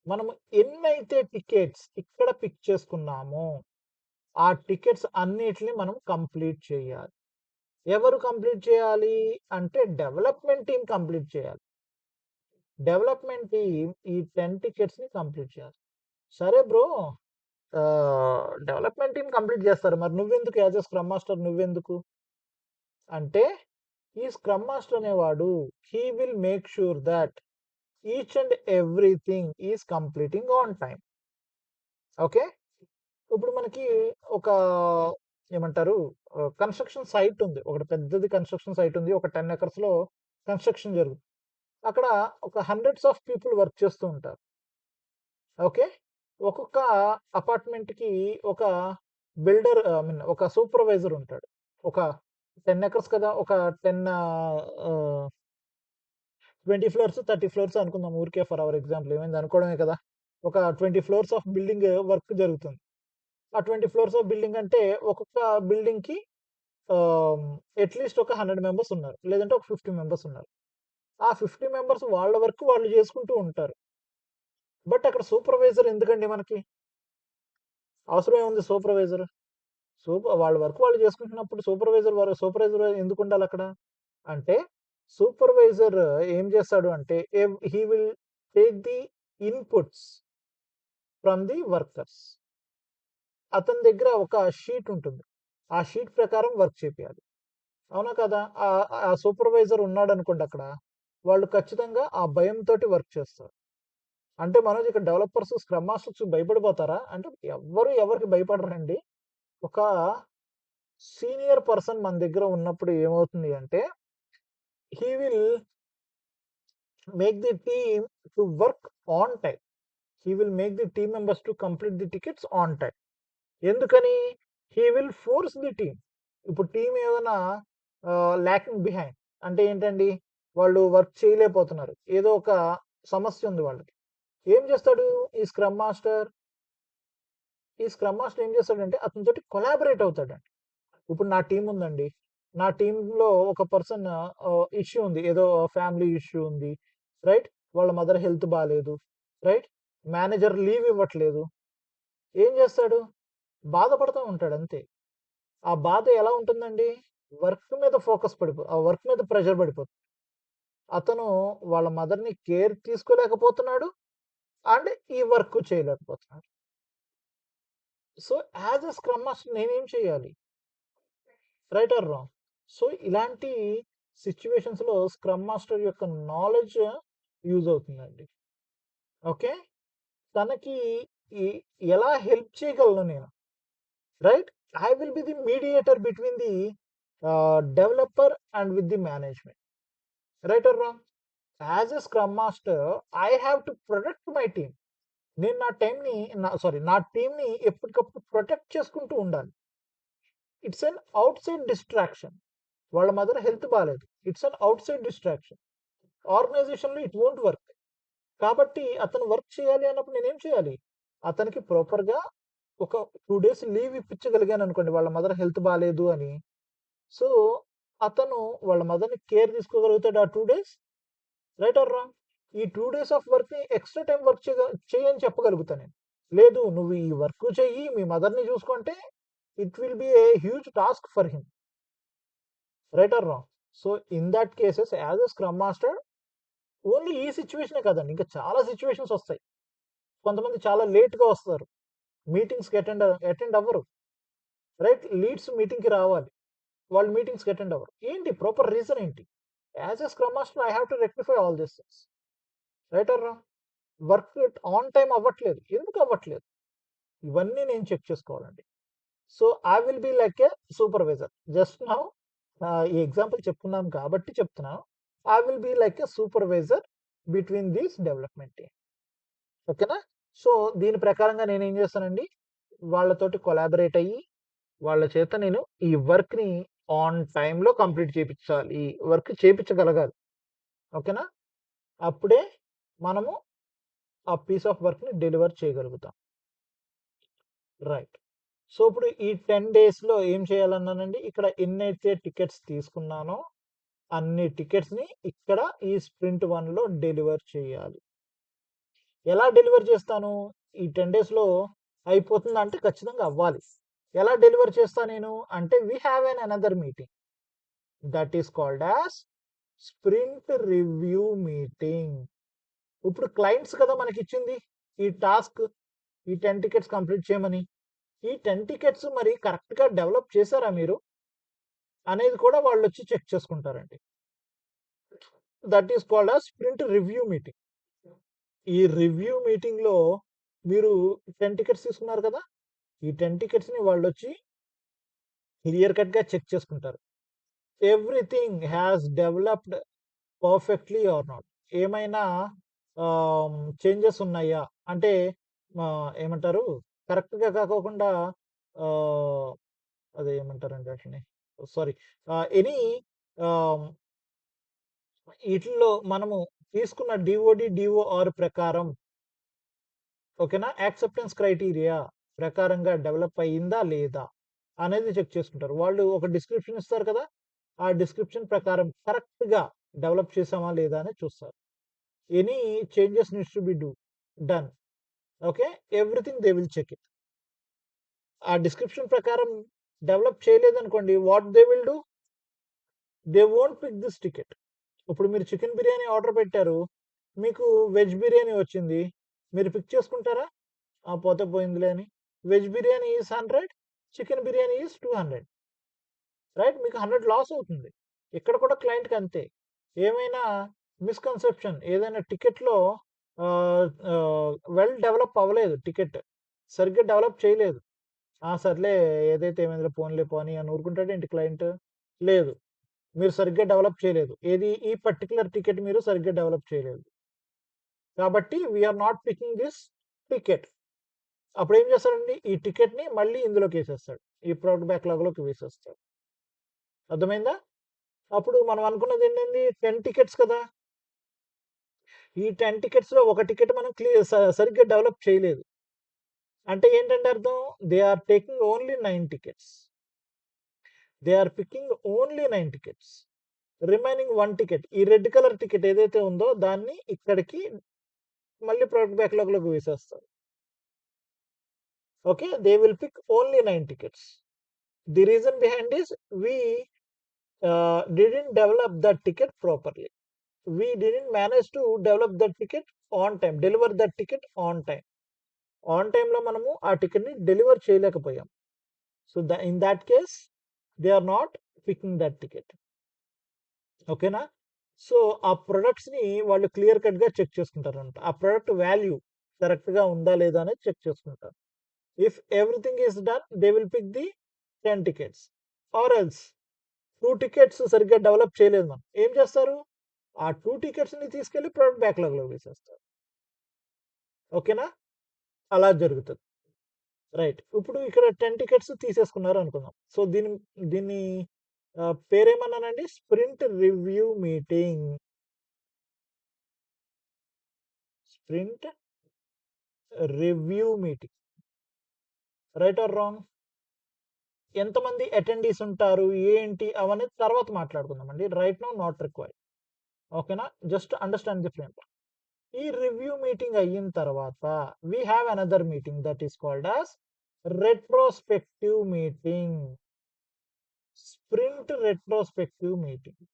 మనము ఎన్నైతే టికెట్స్ ఇక్కడ పిక్ చేసుకున్నామో, ఆ టికెట్స్ అన్నిటిని మనం కంప్లీట్ చేయాలి. ఎవరు కంప్లీట్ చేయాలి? అంటే డెవలప్‌మెంట్ టీమ్ కంప్లీట్ చేయాలి. డెవలప్‌మెంట్ టీమ్ ఈ 10 టికెట్స్‌ని కంప్లీట్ చేయాలి. సరే బ్రో డెవలప్‌మెంట్ టీమ్ కంప్లీట్ చేస్తారు. మరి నువ్వెందుకు యాస్ ఎ స్క్రమ్ మాస్టర్ నువ్వెందుకు? అంటే ఈ స్క్రమ్ మాస్టర్ అనేవాడు he will make sure that each and everything is completing on time. Okay. ఇప్పుడు మనకి ఒక ఏమంటారు కన్‌స్ట్రక్షన్ సైట్ ఉంది. ఒకటి పెద్దది కన్‌స్ట్రక్షన్ సైట్ ఉంది. ఒక 10 ఎకర్స్‌లో కన్‌స్ట్రక్షన్ జరుగుతుంది. అక్కడ ఒక హండ్రెడ్స్ ఆఫ్ పీపుల్ వర్క్ చేస్తూ ఉంటారు. ఓకే. ఒక్కొక్క అపార్ట్‌మెంట్‌కి ఒక బిల్డర్ ఐ మీన్ ఒక సూపర్వైజర్ ఉంటాడు. ఒక 10 ఎకర్స్ కదా! ఒక 10 20 ఫ్లోర్స్, 30 ఫ్లోర్స్ అనుకుందాం ఊరికే ఫర్ అవర్ ఎగ్జాంపుల్ ఏమైంది అనుకోవడమే కదా! ఒక 20 ఫ్లోర్స్ ఆఫ్ బిల్డింగ్ వర్క్ జరుగుతుంది. ఆ 20 ఫ్లోర్స్ ఆఫ్ బిల్డింగ్ అంటే ఒక్కొక్క బిల్డింగ్‌కి ఆహ్, అట్‌లీస్ట్ ఒక 100 మెంబర్స్ ఉన్నారు. లేదంటే ఒక 50 మెంబర్స్ ఉన్నారు. ఆ 50 మెంబర్స్ వాళ్ళ వర్క్ వాళ్ళు చేసుకుంటూ ఉంటారు. బట్ అక్కడ సూపర్వైజర్ ఎందుకండి మనకి? అవసరం ఏముంది సూపర్వైజర్? వాళ్ళ వర్క్ వాళ్ళు చేసుకుంటున్నప్పుడు సూపర్వైజర్ ఎందుకుండాలక్కడ? అంటే సూపర్వైజర్ ఏం చేస్తాడు అంటే he will take the inputs from the workers. అతని దగ్గర ఒక షీట్ ఉంటుంది. ఆ షీట్ ప్రకారం వర్క్ చేపియాలి. అవునా కదా? ఆ సూపర్వైజర్ ఉన్నాడనుకోండి అక్కడ. వాళ్ళు ఖచ్చితంగా ఆ భయంతోటి వర్క్ చేస్తారు. అంటే మనోజ్ ఇక్కడ డెవలపర్స్, స్క్రమ్ మాస్టర్స్ భయపడిపోతారా? అంటే ఎవ్వరు ఎవరికీ భయపడరండి. ఒక సీనియర్ పర్సన్ మన దగ్గర ఉన్నప్పుడు ఏమవుతుంది అంటే, he will make the team to work on time. He will make the team members to complete the tickets on time. ఎందుకని? He will force the team. ఇప్పుడు టీమ్ ఏదైనా లాకింగ్ బిహైండ్ అంటే ఏంటండి? వాళ్ళు వర్క్ చేయలేకపోతున్నారు. ఏదో ఒక సమస్య ఉంది వాళ్ళకి. ఏం చేస్తాడు ఈ స్క్రమ్ మాస్టర్? ఈ స్క్రమ్ మాస్టర్ ఏం చేస్తాడంటే అతనితోటి కొలాబరేట్ అవుతాడండి. ఇప్పుడు నా టీమ్ ఉందండి. నా టీమ్‌లో ఒక పర్సన్ ఇష్యూ ఉంది. ఏదో ఫ్యామిలీ ఇష్యూ ఉంది. రైట్? వాళ్ళ మదర్ హెల్త్ బాలేదు. రైట్? మేనేజర్ లీవ్ ఇవ్వట్లేదు. ఏం చేస్తాడు? బాధపడతా ఉంటాడు అంతే. ఆ బాధ ఎలా ఉంటుందండి? వర్క్ మీద ఆ వర్క్ మీద ప్రెషర్ పడిపోతుంది. అతను వాళ్ళ మదర్‌ని కేర్ తీసుకోలేకపోతున్నాడు. అండ్ ఈ వర్క్ చేయలేకపోతున్నాడు. So, as a scrum master నేనేం చేయాలి? Right or wrong? సో, ఇలాంటి సిట్యుయేషన్స్‌లో స్క్రమ్ మాస్టర్ యొక్క నాలెడ్జ్ యూజ్ అవుతుందండి. ఓకే. తనకి ఈ ఎలా హెల్ప్ చేయగలను నేను? Right? I will be the mediator between the developer and with the management. Right or wrong? As a scrum master I have to protect my team. నేను నా టీమ్‌ని ఎప్పటికప్పుడు ప్రొటెక్ట్ చేసుకుంటూ ఉండాలి. It's an outside distraction. వాళ్ళ mother health బాలేదు. It's an outside distraction. ఆర్గనైజేషన్‌లో it won't work. కాబట్టి అతను వర్క్ చేయాలి అన్నప్పుడు నేనేం చేయాలి? అతనికి ప్రాపర్‌గా ఒక 2 డేస్ లీవ్ ఇప్పించగలిగాననుకోండి వాళ్ళ మదర్ హెల్త్ బాలేదు అని. సో, అతను వాళ్ళ మదర్‌ని కేర్ తీసుకోగలుగుతాడా ఆ 2 డేస్? Right or wrong? ఈ 2 డేస్ ఆఫ్ వర్క్‌ని ఎక్స్‌ట్రా టైమ్ వర్క్ చెయ్యి అని చెప్పగలుగుతా నేను. లేదు నువ్వు ఈ వర్క్ చెయ్యి, మీ మదర్‌ని చూసుకో అంటే it will be a huge task for him. Right or wrong? So, in that cases as a scrum master only ఈ సిట్యుయేషనే కాదండి. ఇంకా చాలా సిట్యుయేషన్స్ వస్తాయి. కొంతమంది చాలా లేట్‌గా వస్తారు. మీటింగ్స్‌కి అటెండ్ అవ్వరు. రైట్? లీడ్స్ మీటింగ్‌కి రావాలి. వాళ్ళు మీటింగ్స్‌కి అటెండ్ అవ్వరు. ఏంటి ప్రాపర్ రీజన్ ఏంటి? As a scrum master I have to rectify all these things. Right or wrong? Work on time అవ్వట్లేదు. ఎందుకు అవ్వట్లేదు? ఇవన్నీ నేను చెక్ చేసుకోవాలండి. So, I will be like a supervisor. Just now ఈ ఎగ్జాంపుల్ చెప్పుకున్నాం కాబట్టి చెప్తున్నాను. I will be like a supervisor between these development team. ఓకేనా? సో, దీని ప్రకారంగా నేనేం చేస్తానండి, వాళ్ళతోటి కొలాబరేట్ అయ్యి, వాళ్ళ చేత నేను ఈ వర్క్‌ని ఆన్ టైమ్‌లో కంప్లీట్ చేపిచ్చాలి. వర్క్ చేపిచ్చగలగాలి. ఓకేనా? అప్పుడే మనము ఆ పీస్ ఆఫ్ వర్క్‌ని డెలివర్ చేయగలుగుతాం. రైట్. సో, ఇప్పుడు ఈ 10 డేస్‌లో ఏం చేయాలన్నానండి, ఇక్కడ ఎన్నైతే టికెట్స్ తీసుకున్నానో, అన్ని టికెట్స్‌ని ఇక్కడ ఈ స్ప్రింట్ 1లో డెలివర్ చేయాలి. ఎలా డెలివర్ చేస్తాను? ఈ 10 డేస్‌లో అయిపోతుందా అంటే ఖచ్చితంగా అవ్వాలి. ఎలా డెలివర్ చేస్తా నేను? అంటే we have another meeting. That is called as sprint review meeting. ఇప్పుడు క్లయింట్స్ కదా మనకిచ్చింది ఈ టాస్క్. ఈ 10 టికెట్స్ కంప్లీట్ చేయమని. ఈ 10 టికెట్స్ మరి కరెక్ట్‌గా డెవలప్ చేసారా మీరు? అనేది కూడా వాళ్ళొచ్చి చెక్ చేసుకుంటారండి. That is called as sprint review meeting. ఈ రివ్యూ మీటింగ్‌లో మీరు 10 టికెట్స్ తీసుకున్నారు కదా! ఈ 10 టికెట్స్‌ని వాళ్ళొచ్చి క్లియర్ కట్‌గా చెక్ చేసుకుంటారు. Everything has developed perfectly or not. ఏమైనా చేంజెస్ ఉన్నాయా? అంటే ఏమంటారు? కరెక్ట్‌గా కాకోకుండా ఆహ్, అదేమంటారండి వాటిని? సారీ. ఎనీ ఆహ్, ఈటిల్లో మనము తీసుకున్న డీఓడి, డీఓఆర్ ప్రకారం ఓకేనా? యాక్సెప్టెన్స్ క్రైటీరియా ప్రకారంగా డెవలప్ అయిందా? లేదా? అనేది చెక్ చేసుకుంటారు. వాళ్ళు ఒక డిస్క్రిప్షన్ ఇస్తారు కదా! ఆ డిస్క్రిప్షన్ ప్రకారం కరెక్ట్‌గా డెవలప్ చేసామా? లేదా? అని చూస్తారు. Any changes needs to be done. Okay. Everything they will check it. ఆ డిస్క్రిప్షన్ ప్రకారం డెవలప్ చేయలేదనుకోండి what they will do? They won't pick this ticket. ఇప్పుడు మీరు చికెన్ బిర్యానీ ఆర్డర్ పెట్టారు. మీకు వెజ్ బిర్యానీ వచ్చింది. మీరు పిక్ చేసుకుంటారా? ఆ! పోతే పోయిందిలే అని. Veg biryani is 100, chicken biryani is 200. Right? మీకు 100 లాస్ అవుతుంది. ఇక్కడ కూడా క్లయింట్‌కి అంతే. ఏమైనా మిస్‌కన్సెప్షన్ ఏదైనా టికెట్‌లో వెల్ డెవలప్ అవ్వలేదు టికెట్. సరిగ్గా డెవలప్ చేయలేదు. సర్లే ఏదైతే ఏమైందిలే పోనీలే పోనీ అని ఊరుకుంటాడేంటి క్లయింట్? లేదు. మీరు సరిగ్గా డెవలప్ చేయలేదు. ఏది ఈ పర్టిక్యులర్ టికెట్ మీరు సరిగ్గా డెవలప్ చేయలేదు. కాబట్టి we are not picking this ticket. అప్పుడేం చేస్తాడండి? ఈ టికెట్‌ని మళ్ళీ ఇందులోకేసేస్తాడు. ఈ ప్రొడక్ట్ బ్యాక్‌లాగ్‌లోకి వేసేస్తాడు. అర్థమైందా? అప్పుడు మనం అనుకున్నదేంటండి? 10 టికెట్స్ కదా! ఈ 10 టికెట్స్‌లో ఒక టికెట్ మనం సరిగ్గా డెవలప్ చేయలేదు. అంటే ఏంటంటే అర్థం? They are taking only 9 tickets. They are picking only 9 tickets. Remaining 1 ticket ఈ రెడ్ కలర్ టికెట్ ఏదైతే ఉందో దాన్ని ఇక్కడికి మళ్ళీ ప్రొడక్ట్ బ్యాక్‌లాగ్‌లోకి వేసేస్తారు. Okay. They will pick only 9 tickets. The reason behind is we didn't develop that ticket properly. We didn't manage to develop that ticket on time, deliver that ticket on time. On టైమ్‌లో మనము ఆ టికెట్‌ని deliver చేయలేకపోయాం. So, in that case they are not picking that ticket. ఓకేనా? So, ఆ ప్రొడక్ట్స్‌ని వాళ్ళు clear కట్‌గా చెక్ చేసుకుంటారనమాట. ఆ ప్రొడక్ట్ వాల్యూ కరెక్ట్‌గా ఉందా లేదా అనేది చెక్ చేసుకుంటారు. If everything is done they will pick the 10 tickets or else 2 tickets సరిగ్గా డెవలప్ చేయలేదు మనం. ఏం చేస్తారు? ఆ 2 టికెట్స్‌ని తీసుకెళ్ళి ప్రొడక్ట్ బ్యాక్‌లాగ్‌లో వేసేస్తారు. ఓకేనా? అలా జరుగుతది. రైట్. ఇప్పుడు ఇక్కడ 10 టికెట్స్ తీసేసుకున్నారు అనుకుందాం. సో, దీన్ని పేరేమన్నానండి? Sprint review meeting. Sprint review meeting. Right or wrong? ఎంతమంది అటెండీస్ ఉంటారు? ఏంటి? అవన్నీ తర్వాత మాట్లాడుకుందామండి. Right now not required. ఓకేనా? Just understand the framework. ఈ రివ్యూ మీటింగ్ అయిన తర్వాత we have another meeting that is called as retrospective meeting. Sprint retrospective meeting.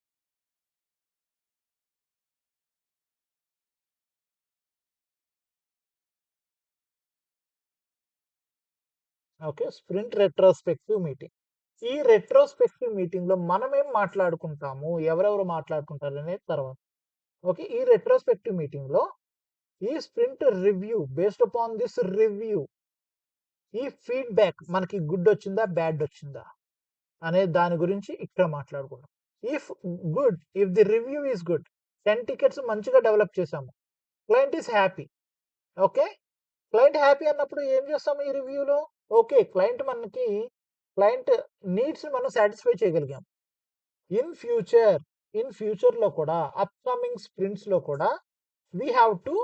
Okay. Sprint retrospective meeting. ఈ రెట్రోస్పెక్టివ్ మీటింగ్‌లో మనమేం మాట్లాడుకుంటాము? ఎవరెవరు మాట్లాడుకుంటారనేది తర్వాత. ఓకే. ఈ రెట్రోస్పెక్టివ్ మీటింగ్‌లో ఈ sprint review based upon this review ఈ ఫీడ్‌బ్యాక్ మనకి గుడ్ వచ్చిందా? బ్యాడ్ వచ్చిందా? అనే దాని గురించి ఇక్కడ మాట్లాడుకుందాం. If if the review is good 10 tickets మంచిగా డెవలప్ చేశాము. Client is happy. Okay. Client happy అన్నప్పుడు ఏం చేస్తాం ఈ రివ్యూలో? ఓకే. క్లయింట్ నీడ్స్‌ని మనం సాటిస్ఫై చేయగలిగాం. ఇన్ ఫ్యూచర్, ఇన్ ఫ్యూచర్‌లో కూడా అప్‌కమింగ్ స్ప్రింట్స్‌లో కూడా we have to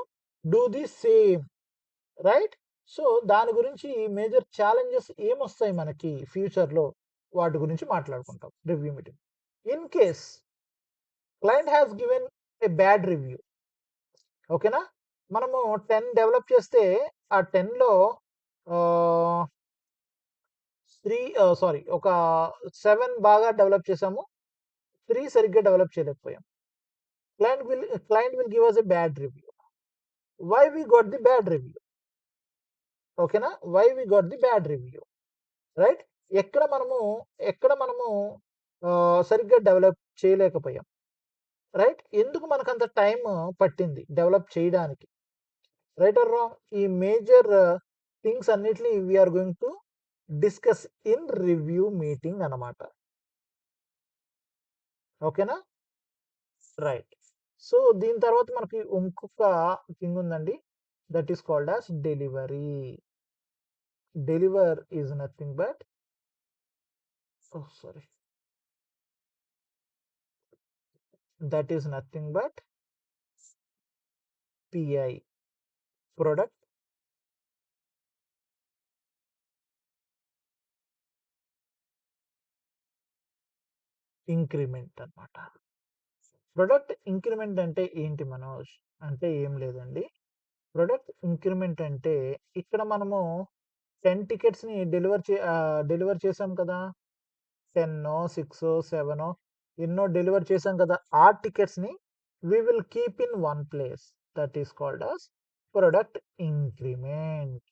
do the same. Right? So, దాని గురించి మేజర్ ఛాలెంజెస్ ఏమొస్తాయి మనకి ఫ్యూచర్‌లో వాటి గురించి మాట్లాడుకుంటాం review meeting. In case client has given a bad review. ఓకేనా? మనము 10 డెవలప్ చేస్తే ఆ 10లో ఆహ్, ఒక 7 బాగా డెవలప్ చేసాము. 3 సరిగ్గా డెవలప్ చేయలేకపోయాం. Client will give us a bad review. Why we got the bad review? ఓకేనా? Why we got the bad review. Right? ఎక్కడ మనము ఎక్కడ మనము సరిగ్గా డెవలప్ చేయలేకపోయాం. రైట్? ఎందుకు మనకంత టైమ్ పట్టింది డెవలప్ చేయడానికి? Right or wrong? ఈ మేజర్ థింగ్స్ అన్నిటిని we are going to discuss in review meeting అన్నమాట. ఓకేనా? రైట్. సో, దీని తర్వాత మనకి ఇంకొక థింగ్ ఉందండి. That is called as delivery. Deliver is nothing but sorry. That is nothing but PI, product increment అన్నమాట. ప్రొడక్ట్ ఇంక్రిమెంట్ అంటే ఏంటి మనోజ్? అంటే ఏం లేదండి. ప్రొడక్ట్ ఇంక్రిమెంట్ అంటే ఇక్కడ మనము 10 టికెట్స్‌ని డెలివర్ చేసాం కదా! 10 6 7 ఎన్నో డెలివర్ చేసాం కదా! ఆ టికెట్స్‌ని we will keep in one place. That is called as product increment.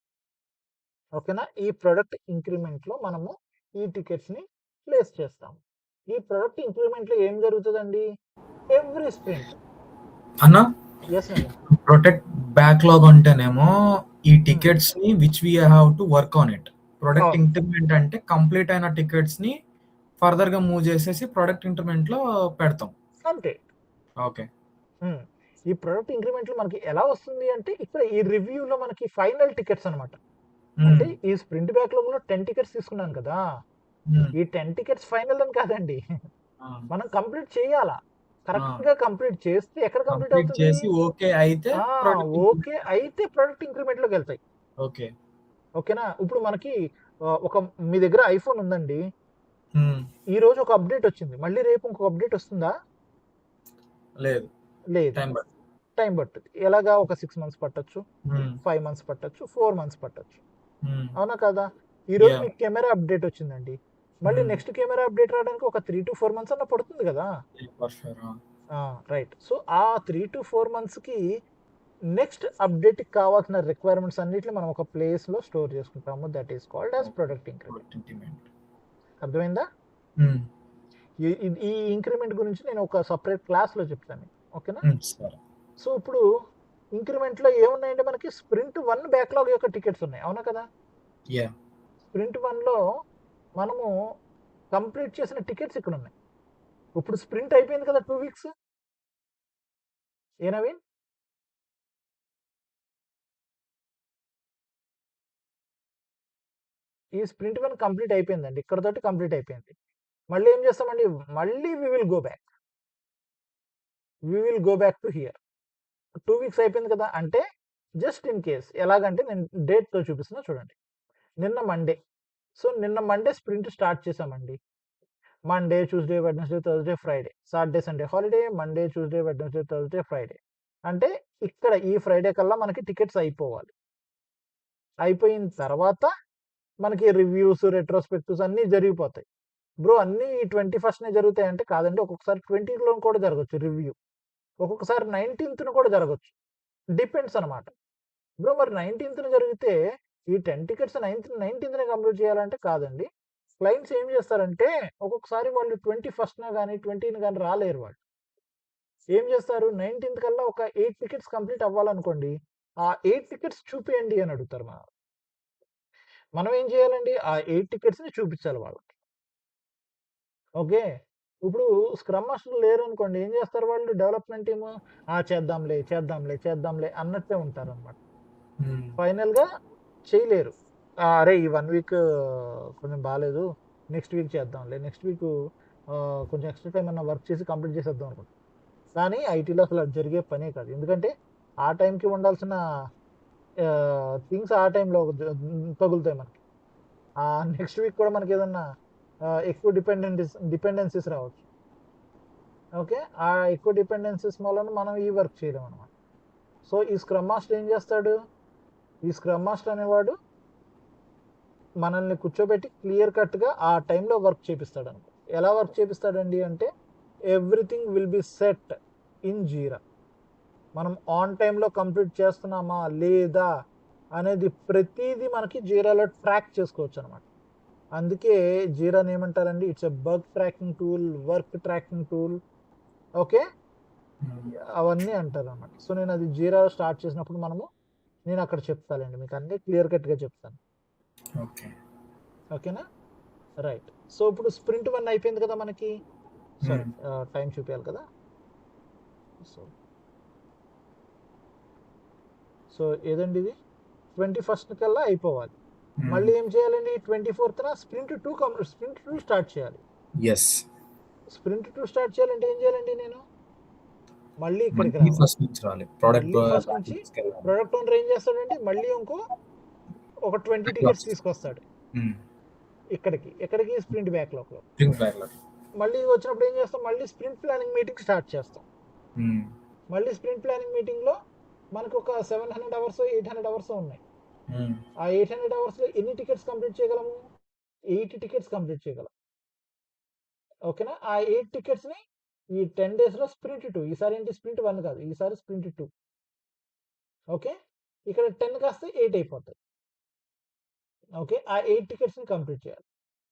ఓకేనా? ఈ ప్రొడక్ట్ ఇంక్రిమెంట్‌లో మనము ఈ టికెట్స్‌ని ప్లేస్ చేస్తాం. ఈ ప్రొడక్ట్ ఇంక్రిమెంట్‌లో ఏం జరుగుతదండి? Every sprint. అన్న యెస్ నవీన్. ప్రొటెక్ట్ బ్యాక్‌లాగ్ అంటేనేమో ఈ టికెట్స్‌ని which we have to work on it. Product అవును. ఇంక్రిమెంట్ అంటే కంప్లీట్ అయిన టికెట్స్‌ని ఫర్దర్‌గా మూవ్ చేసేసి ప్రొడక్ట్ ఇంక్రిమెంట్‌లో పెడతాం. అంతే. ఓకే. హ్మ్. ఈ ప్రొడక్ట్ ఇంక్రిమెంట్‌లో మనకి ఎలా వస్తుంది అంటే, ఇక్కడ ఈ రివ్యూలో మనకి ఫైనల్ టికెట్స్ అనమాట. హ్మ్. అంటే ఈ స్ప్రింట్ బ్యాక్‌లాగ్‌లో 10 టికెట్స్ తీసుకున్నాను కదా! హ్మ్. ఈ 10 టికెట్స్ ఫైనల్ అని కాదండి. ఆ! మనం కంప్లీట్ చేయాలా. ఆ! కరెక్ట్‌గా కంప్లీట్ చేస్తే ఎక్కడ కంప్లీట్ కంప్లీట్ అవుతది? చేసి ఓకే అయితే ఆ! Product okay. ఇంక్రిమెంట్. అయితే ప్రొడక్ట్ ఇంక్రిమెంట్‌లోకెళ్తాయి. ఓకే. ఓకేనా? ఇప్పుడు మనకి ఒక మీ దగ్గర ఐఫోన్ ఉందండి. హ్మ్. ఈరోజు ఒక అప్‌డేట్ వచ్చింది. మళ్ళీ రేపు ఇంకొక అప్‌డేట్ వస్తుందా? లేదు. లేదు. టైం పడుతుంది. టైం పట్టుద్ది. ఎలాగా ఒక 6 మంత్స్ పట్టొచ్చు. హ్మ్. 5 మంత్స్ పట్టొచ్చు. 4 మంత్స్ పట్టొచ్చు. హ్మ్. అవునా కాదా? ఈరోజు యాహ్! మీకు కెమెరా అప్‌డేట్ వచ్చిందండి. మళ్ళీ హ్మ్. నెక్స్ట్ కెమెరా అప్‌డేట్ రావడానికి ఒక 3-4 మంత్స్ అన్నా పడుతుంది గదా! For sure. ఆ! ఆ! రైట్. సో, ఆ 3-4 మంత్స్‌కి నెక్స్ట్ అప్‌డేట్‌కి కావాల్సిన రిక్వైర్మెంట్స్ అన్నిటిని మనం ఒక ప్లేస్‌లో స్టోర్ చేసుకుంటాము. That is called as okay. Product increment. Product increment. అర్థమైందా? హ్మ్. ఈ ఇంక్రిమెంట్ గురించి నేను ఒక సెపరేట్ క్లాస్‌లో చెప్తాను మీకు. ఓకేనా? హ్మ్. సరే. సో, ఇప్పుడు ఇంక్రిమెంట్‌లో ఏమున్నాయంటే మనకి స్ప్రింట్ 1 బ్యాక్‌లాగ్ యొక్క టికెట్స్ ఉన్నాయి. అవునా కదా? యాహ్! స్ప్రింట్ 1లో మనము కంప్లీట్ చేసిన టికెట్స్ ఇక్కడున్నాయి. ఇప్పుడు స్ప్రింట్ అయిపోయింది కదా 2 వీక్స్. ఏ నవీన్? ఈ స్ప్రింట్ 1 కంప్లీట్ అయిపోయిందండి. ఇక్కడితోటి కంప్లీట్ అయిపోయింది. మళ్ళీ ఏం చేస్తామండి? మళ్ళీ we will go back. We will go back to here. 2 weeks అయిపోయింది కదా! అంటే జస్ట్ ఇన్ కేస్ ఎలాగంటే నేను డేట్‌తో చూపిస్తున్నా చూడండి. నిన్న మండే. సో, నిన్న మండే స్ప్రింట్ స్టార్ట్ చేశామండి. Monday, Tuesday, Wednesday, Thursday, Friday. Saturday, Sunday holiday. Monday, Tuesday, Wednesday, Thursday, Friday. అంటే ఇక్కడ ఈ ఫ్రైడే కల్లా మనకి టికెట్స్ అయిపోవాలి. అయిపోయిన తర్వాత మనకి రివ్యూస్, రెట్రోస్పెక్టివ్స్ అన్నీ జరిగిపోతాయి. బ్రో అన్నీ 21నే జరుగుతాయంటే కాదండి. ఒక్కొక్కసారి 20లో కూడా జరగొచ్చు రివ్యూ. ఒక్కొక్కసారి 19థ్ కూడా జరగొచ్చు. డిపెండ్స్ అనమాట. బ్రో మరి 19థ్ జరిగితే ఈ 10 టికెట్స్ 19థ్‌నే కంప్లీట్ చేయాలంటే కాదండి. క్లయింట్స్ ఏం చేస్తారంటే ఒక్కొక్కసారి వాళ్ళు 21న గాని, 20ని గాని రాలేరు వాళ్ళు. ఏం చేస్తారు 19థ్ కల్లా ఒక 8 టికెట్స్ కంప్లీట్ అవ్వాలనుకోండి. ఆ 8 టికెట్స్ చూపియండి అని అడుగుతారు మనం ఏం చేయాలండి? ఆ 8 టికెట్స్‌ని చూపించాలి వాళ్ళకి. ఓకే. ఇప్పుడు స్క్రమ్ మాస్టర్ లేరనుకోండి ఏం చేస్తారు వాళ్ళు డెవలప్‌మెంట్ టీము? ఆ! చేద్దాంలే, చేద్దాంలే, చేద్దాంలే అన్నట్టే ఉంటారనమాట. హ్మ్. ఫైనల్‌గా చేయలేరు. అరేయ్! ఈ 1 వీక్ కొంచెం బాలేదు. నెక్స్ట్ వీక్ చేద్దాంలే. నెక్స్ట్ వీకు కొంచెం ఎక్స్‌ట్రా టైమ్ అన్నా వర్క్ చేసి కంప్లీట్ చేసేద్దాం అనుకుంటాం. కానీ ఐటీలో అసలు అది జరిగే పనే కాదు. ఎందుకంటే ఆ టైంకి ఉండాల్సిన థింగ్స్ ఆ టైంలో తగులుతాయి మనకి. నెక్స్ట్ వీక్ కూడా మనకేదన్నా ఎక్కువ డిపెండెన్సీస్ రావచ్చు. ఓకే. ఆ ఎక్కువ డిపెండెన్సీస్ మూలన మనం ఈ వర్క్ చేయలేమనమాట. సో, ఈ స్క్రమ్ మాస్టర్ ఏం చేస్తాడు? ఈ స్క్రమ్ మాస్టర్ అనేవాడు మనల్ని కూర్చోబెట్టి క్లియర్ కట్‌గా ఆ టైంలో వర్క్ చేపిస్తాడనమాట. ఎలా వర్క్ చేపిస్తాడండి అంటే, everything will be set in Jira. మనం ఆన్ టైమ్‌లో కంప్లీట్ చేస్తున్నామా? లేదా? అనేది ప్రతీదీ మనకి జీరాలో ట్రాక్ చేసుకోవచ్చనమాట. అందుకే జీరాని ఏమంటారండి? It's a bug tracking tool, work tracking tool. Okay. హ్మ్. అవన్నీ అంటారనమాట. సో, నేనది జీరా స్టార్ట్ చేసినప్పుడు నేనక్కడ చెప్తాలెండి. మీకు అన్నీ క్లియర్ కట్‌గా చెప్తాను. ఓకే. ఓకేనా? రైట్. సో, ఇప్పుడు స్ప్రింట్ 1 అయిపోయింది కదా మనకి. సారీ హ్మ్. టైమ్ చూపియాలి కదా! సో, సో ఏదండి ఇది? 21 కల్లా అయిపోవాలి. హ్మ్. మళ్ళీ ఏం చేయాలండి? 24థ్ స్ప్రింట్ 2 స్టార్ట్ చేయాలి. యెస్. స్ప్రింట్ 2 స్టార్ట్ చేయాలంటే ఏం చేయాలండి నేను? మళ్ళీ ఇక్కడికి మళ్ళీ రావాలి. ఫస్ట్ నుంచి రావాలి. ప్రొడక్ట్ మళ్ళీ ఫస్ట్ దానికి నుంచి తీసుకెళ్ళాలి. ప్రొడక్ట్ ఓనర్ ఏం చేస్తాడంటే మళ్ళీ ఒక 20 టికెట్స్ బ్యాక్‌లాగ్స్. తీసుకొస్తాడు. హ్మ్. ఎక్కడికి స్ప్రింట్ బ్యాక్‌లాగ్‌లో. Spring backlog. మళ్ళీ వచ్చినప్పుడు ఏం చేస్తాం? మళ్ళీ స్ప్రింట్ ప్లానింగ్ మీటింగ్ స్టార్ట్ చేస్తాం. హ్మ్. మళ్ళీ స్ప్రింట్ ప్లానింగ్ మీటింగ్‌లో మనకొక 700 అవర్సో, 800 అవర్సో ఉన్నాయి. హ్మ్. ఆ 800 అవర్స్‌లో ఎన్ని టికెట్స్ కంప్లీట్ చేయగలము? 8 టికెట్స్ కంప్లీట్ చేయగలం. ఓకేనా? ఆ 8 టికెట్స్‌ని ఈ 10 డేస్‌లో స్ప్రింట్ 2 ఈసారి ఏంటి స్ప్రింట్ 1 కాదు. ఈసారి స్ప్రింట్ 2. ఓకే. ఇక్కడ 10 కాస్త 8 అయిపోతాయి. ఓకే. ఆ 8 టికెట్స్‌ని కంప్లీట్ చేయాలి.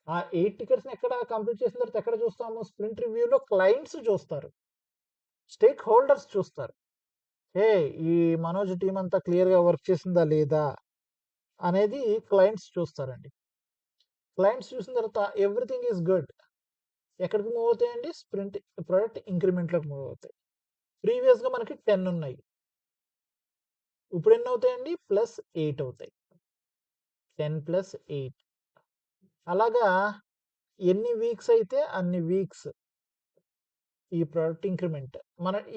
ఆ 8 టికెట్స్‌ని ఎక్కడ కంప్లీట్ చేసిన తర్వాత ఎక్కడ చూస్తాము? స్ప్రింట్ రివ్యూలో క్లయింట్స్ చూస్తారు. స్టేక్ హోల్డర్స్ చూస్తారు. ఈ మనోజ్ టీమ్ అంతా క్లియర్‌గా వర్క్ చేసిందా లేదా? అనేది క్లయింట్స్ చూస్తారండి. క్లయింట్స్ చూసిన తర్వాత ఎవ్రీథింగ్ ఈజ్ గుడ్. ఎక్కడికి మూవ్ అవుతాయండి? స్ప్రింట్ ప్రొడక్ట్ ఇంక్రిమెంట్‌లోకి మూవ్ అవుతాయి. ప్రీవియస్‌గా మనకి 10 ఉన్నాయి. ఇప్పుడు ఎన్ని అవుతాయండి? +8 అవుతాయి. 10 + 8 అలాగా ఎన్ని వీక్స్ అయితే అన్ని వీక్స్ ఈ ప్రొడక్ట్ ఇంక్రిమెంట్.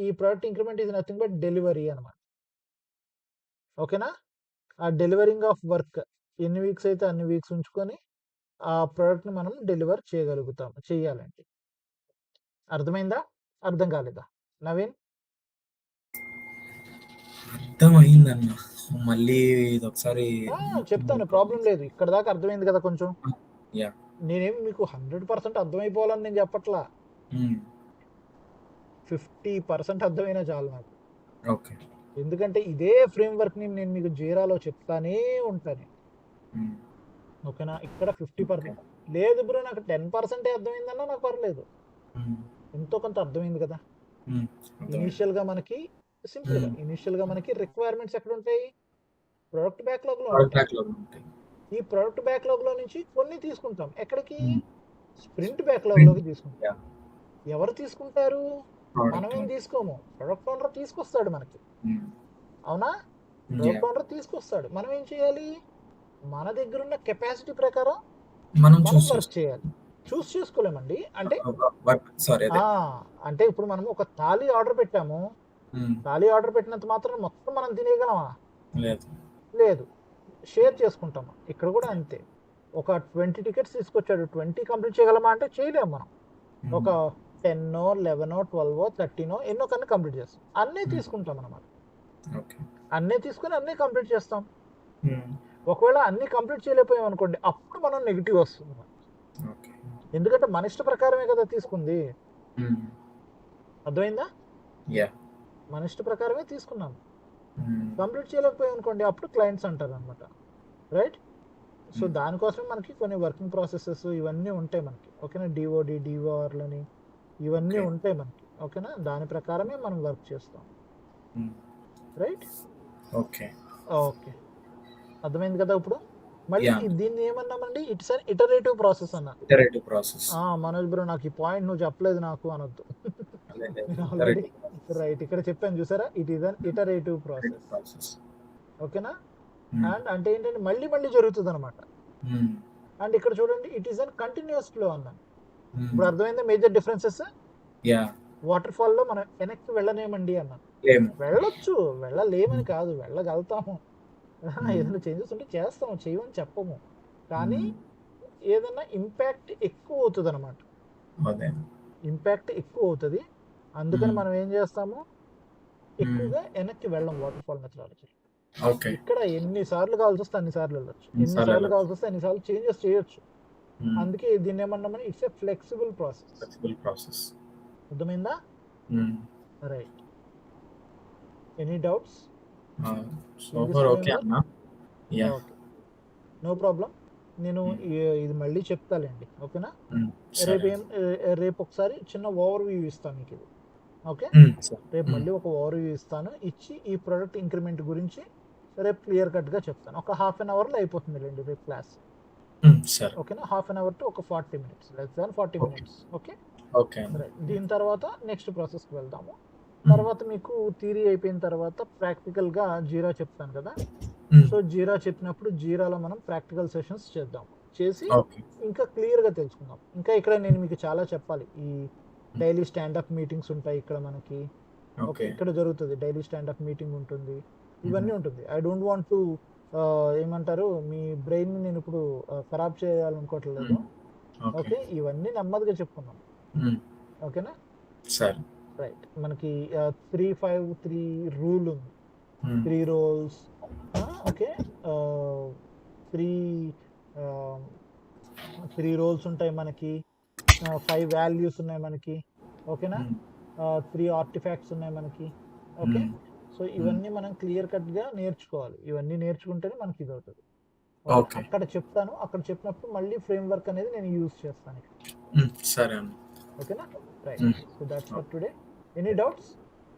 ఈ product increment is nothing but delivery అనమాట. ఓకేనా? ఆ డెలివరింగ్ ఆఫ్ వర్క్ ఎన్ని వీక్స్ అయితే అన్ని వీక్స్ ఉంచుకొని ఆ ప్రొడక్ట్‌ని మనం డెలివర్ చేయాలండి. అర్థమైందా? అర్థం కాలేదా? నవీన్? అర్థమయిందన్న. మళ్ళీ ఇదొకసారి చెప్తాను, ప్రాబ్లమ్ లేదు. ఇక్కడ దాకా అర్థమైంది కదా కొంచెం. యాహ్! నేనేమి మీకు 100% అర్థమైపోవాలని నేను చెప్పట్లా. 50% అర్థమైనా చాలు నాకు. ఓకే. ఎందుకంటే ఇదే ఫ్రేమ్‌వర్క్‌ని నేను మీకు జీరాలో చెప్తానే ఉంటాను. ఓకేనా? ఇక్కడ 50% లేదు బ్రో, నాకు 10% అర్థమైందన్నా నాకు పర్లేదు. ఎంతో కొంత అర్థమైంది కదా! ఇనీషియల్‌గా మనకి సింపుల్‌గా ఇనీషియల్‌గా మనకి రిక్వైర్మెంట్స్ ఎక్కడుంటాయి? ప్రొడక్ట్ బ్యాక్‌లాగ్‌లో ఉంటాయి. ఈ ప్రొడక్ట్ బ్యాక్‌లాగ్‌లో నుంచి కొన్ని తీసుకుంటాం. ఎక్కడికి? స్ప్రింట్ బ్యాక్‌లాగ్‌లోకి తీసుకుంటాం. ఎవరు తీసుకుంటారు? మనమేం తీసుకోము. ప్రొడక్ట్ ఓనర్ తీసుకొస్తాడు మనకి. అవునా? ప్రొడక్ట్ ఓనర్ తీసుకొస్తాడు. మనం ఏం చేయాలి? మన దగ్గరున్న కెపాసిటీ ప్రకారం మనం వర్క్ చేయాలి. చూస్ చేసుకోలేమండి. అంటే అంటే ఇప్పుడు మనం ఒక థాలీ ఆర్డర్ పెట్టాము. థాలీ ఆర్డర్ పెట్టినంత మాత్రాన మొత్తం మనం తినేయగలమా? లేదు. షేర్ చేసుకుంటాము. ఇక్కడ కూడా అంతే. ఒక 20 టికెట్స్ తీసుకొచ్చాడు. 20 కంప్లీట్ చేయగలమా అంటే చేయలేము మనం. ఒక 10, 11, 12, 13 ఎన్నో కన్నా కంప్లీట్ చేస్తాం. అన్నీ తీసుకుంటాం అన్నమాట. అన్నీ తీసుకొని అన్నీ కంప్లీట్ చేస్తాం. ఒకవేళ అన్నీ కంప్లీట్ చేయలేకపోయాం అనుకోండి, అప్పుడు మనం నెగెటివ్ వస్తుంది. ఎందుకంటే మన ఇష్ట ప్రకారమే కదా తీసుకుంది. అర్థమైందా? మన ఇష్ట ప్రకారమే తీసుకున్నాం. కంప్లీట్ చేయలేకపోయాం అనుకోండి, అప్పుడు క్లయింట్స్ అంటారు అనమాట. రైట్? సో దానికోసమే మనకి కొన్ని వర్కింగ్ ప్రాసెసెస్ ఇవన్నీ ఉంటాయి మనకి. ఓకేనా? డిఓడి, డిఓఆర్‌లని ఇవన్నీ ఉంటాయి మనకి. ఓకేనా? దాని ప్రకారమే మనం వర్క్ చేస్తాం. రైట్? ఓకే. అర్థమైంది కదా ఇప్పుడు? మళ్ళీ దీన్ని ఏమన్నామండి? ఇట్స్ అన్ ఇటరేటివ్ ప్రాసెస్ అన్నా. మనోజ్ బ్రో, నాకు ఈ పాయింట్ నువ్వు చెప్పలేదు నాకు అనొద్దు. ఆల్రెడీ రైట్ ఇక్కడ చెప్పాను చూసారా? It is an iterative process. ఓకేనా? అండ్ అంటే ఏంటంటే మళ్ళీ జరుగుతుందన్నమాట. అండ్ ఇక్కడ చూడండి, it is an continuous flow అన్నాను. ఇప్పుడు అర్థమైందా మేజర్ డిఫరెన్సెస్? వాటర్ ఫాల్‌లో మనం వెనక్కి వెళ్ళలేమండి అన్నాను. వెళ్ళొచ్చు, వెళ్ళలేమని కాదు, వెళ్ళగలుగుతాము. ఏదైనా చేంజెస్ ఉంటే చేస్తాము, చేయమని చెప్పము. కానీ ఏదైనా ఇంపాక్ట్ ఎక్కువ అవుతుందన్నమాట. ఇంపాక్ట్ ఎక్కువ అవుతుంది. అందుకని మనం ఏం చేస్తాము? ఎక్కువగా వెనక్కి వెళ్ళం వాటర్ ఫాల్ మెథడాలజీ. ఇక్కడ ఎన్ని సార్లు కావాల్సి వస్తే అన్ని సార్లు వెళ్ళొచ్చు. ఎన్ని సార్లు కావాల్సి వస్తే అన్ని సార్లు చేంజెస్ చేయొచ్చు. అందుకే దీన్ని ఏమన్నామని ఇట్స్ ఏ ఫ్లెక్సిబుల్ ప్రాసెస్. అర్థమైందా? Right. Any doubts? No problem. నేను ఇది మళ్ళీ చెప్తాలేండి. ఓకేనా? రేపు ఒకసారి చిన్న ఓవర్‌వ్యూ ఇస్తాను మీకు ఇది. ఓకే? రేపు మళ్ళీ ఒక ఓవర్‌వ్యూ ఇస్తాను. ఇచ్చి ఈ ప్రొడక్ట్ ఇంక్రిమెంట్ గురించి రేపు క్లియర్ కట్‌గా చెప్తాను. ఒక హాఫ్ అన్ అవర్‌లో అయిపోతుందిలేండి రేపు క్లాస్. ఓకేనా? హాఫ్ అన్ అవర్ టు ఒక 40 minutes, less than 40 minutes. Okay? Right. దీని తర్వాత నెక్స్ట్ ప్రాసెస్‌కి వెళ్దాము. తర్వాత మీకు థియరీ అయిపోయిన తర్వాత ప్రాక్టికల్‌గా జీరా చెప్తాను కదా! సో జీరా చెప్పినప్పుడు జీరాలో మనం ప్రాక్టికల్ సెషన్స్ చేద్దాం. చేసి ఇంకా క్లియర్‌గా తెలుసుకుందాం. ఇంకా ఇక్కడ నేను మీకు చాలా చెప్పాలి. ఈ డైలీ స్టాండప్ మీటింగ్స్ ఉంటాయి ఇక్కడ మనకి. ఓకే, ఇక్కడ జరుగుతుంది. డైలీ స్టాండప్ మీటింగ్ ఉంటుంది. ఇవన్నీ ఉంటుంది. ఐ డోంట్ వాంట్ టు ఏమంటారు, మీ బ్రెయిన్‌ని నేను ఇప్పుడు ఖరాబ్ చేయాలనుకోవట్లేదు. ఓకే, ఇవన్నీ నెమ్మదిగా చెప్పుకుందాం. ఓకేనా? సరే. రైట్. మనకి 3-5-3 రూల్ ఉంది. 3 రోల్స్. ఓకే. 3 రోల్స్ ఉంటాయి మనకి. 5 వాల్యూస్ ఉన్నాయి మనకి. ఓకేనా? 3 ఆర్టిఫాక్ట్స్ ఉన్నాయి మనకి. ఓకే. సో ఇవన్నీ మనం క్లియర్ కట్‌గా నేర్చుకోవాలి. ఇవన్నీ నేర్చుకుంటేనే మనకి ఇది అవుతుంది. అక్కడ చెప్తాను. అక్కడ చెప్పినప్పుడు మళ్ళీ ఫ్రేమ్‌వర్క్ అనేది నేను యూజ్ చేస్తాను. సరే అన్న. ఓకేనా? Right. So that's for today. Any doubts?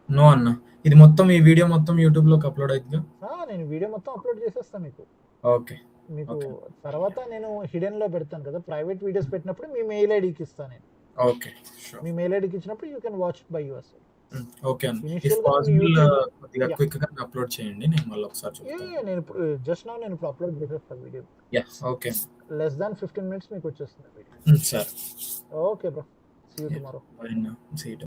No అన్న. ఇది మొత్తం ఈ వీడియో మొత్తం యూట్యూబ్‌లోకి అప్‌లోడ్ అయిద్దా? నేను వీడియో మొత్తం అప్‌లోడ్ చేసేస్తా మీకు. ఓకే. మీకు ఓకే. తర్వాత నేను హిడెన్‌లో పెడతాను కదా! ప్రైవేట్ వీడియోస్ పెట్టినప్పుడు మీ మెయిల్ ఐడీకి ఇస్తా నేను. ఓకే. షూర్. మీ మెయిల్ ఐడీకి ఇచ్చినప్పుడు you can watch it by yourself. Okay అండి. ఇఫ్ ఇనిషియల్‌గా నేను పాసిబుల్ యూట్యూబ్ కొద్దిగా యాహ్! క్విక్‌గా అప్‌లోడ్ చేయండి. నేను మళ్ళీ ఒకసారి చూస్తాను. నేనిప్పుడు జస్ట్ నౌ నేనిప్పుడు అప్‌లోడ్ చేసేస్తా video. Yeah! Okay. Less than 15 minutes మీకొచ్చేస్తుంది వీడియో. సరే. Okay bro. See you yeah! Tomorrow. Bye now. See you.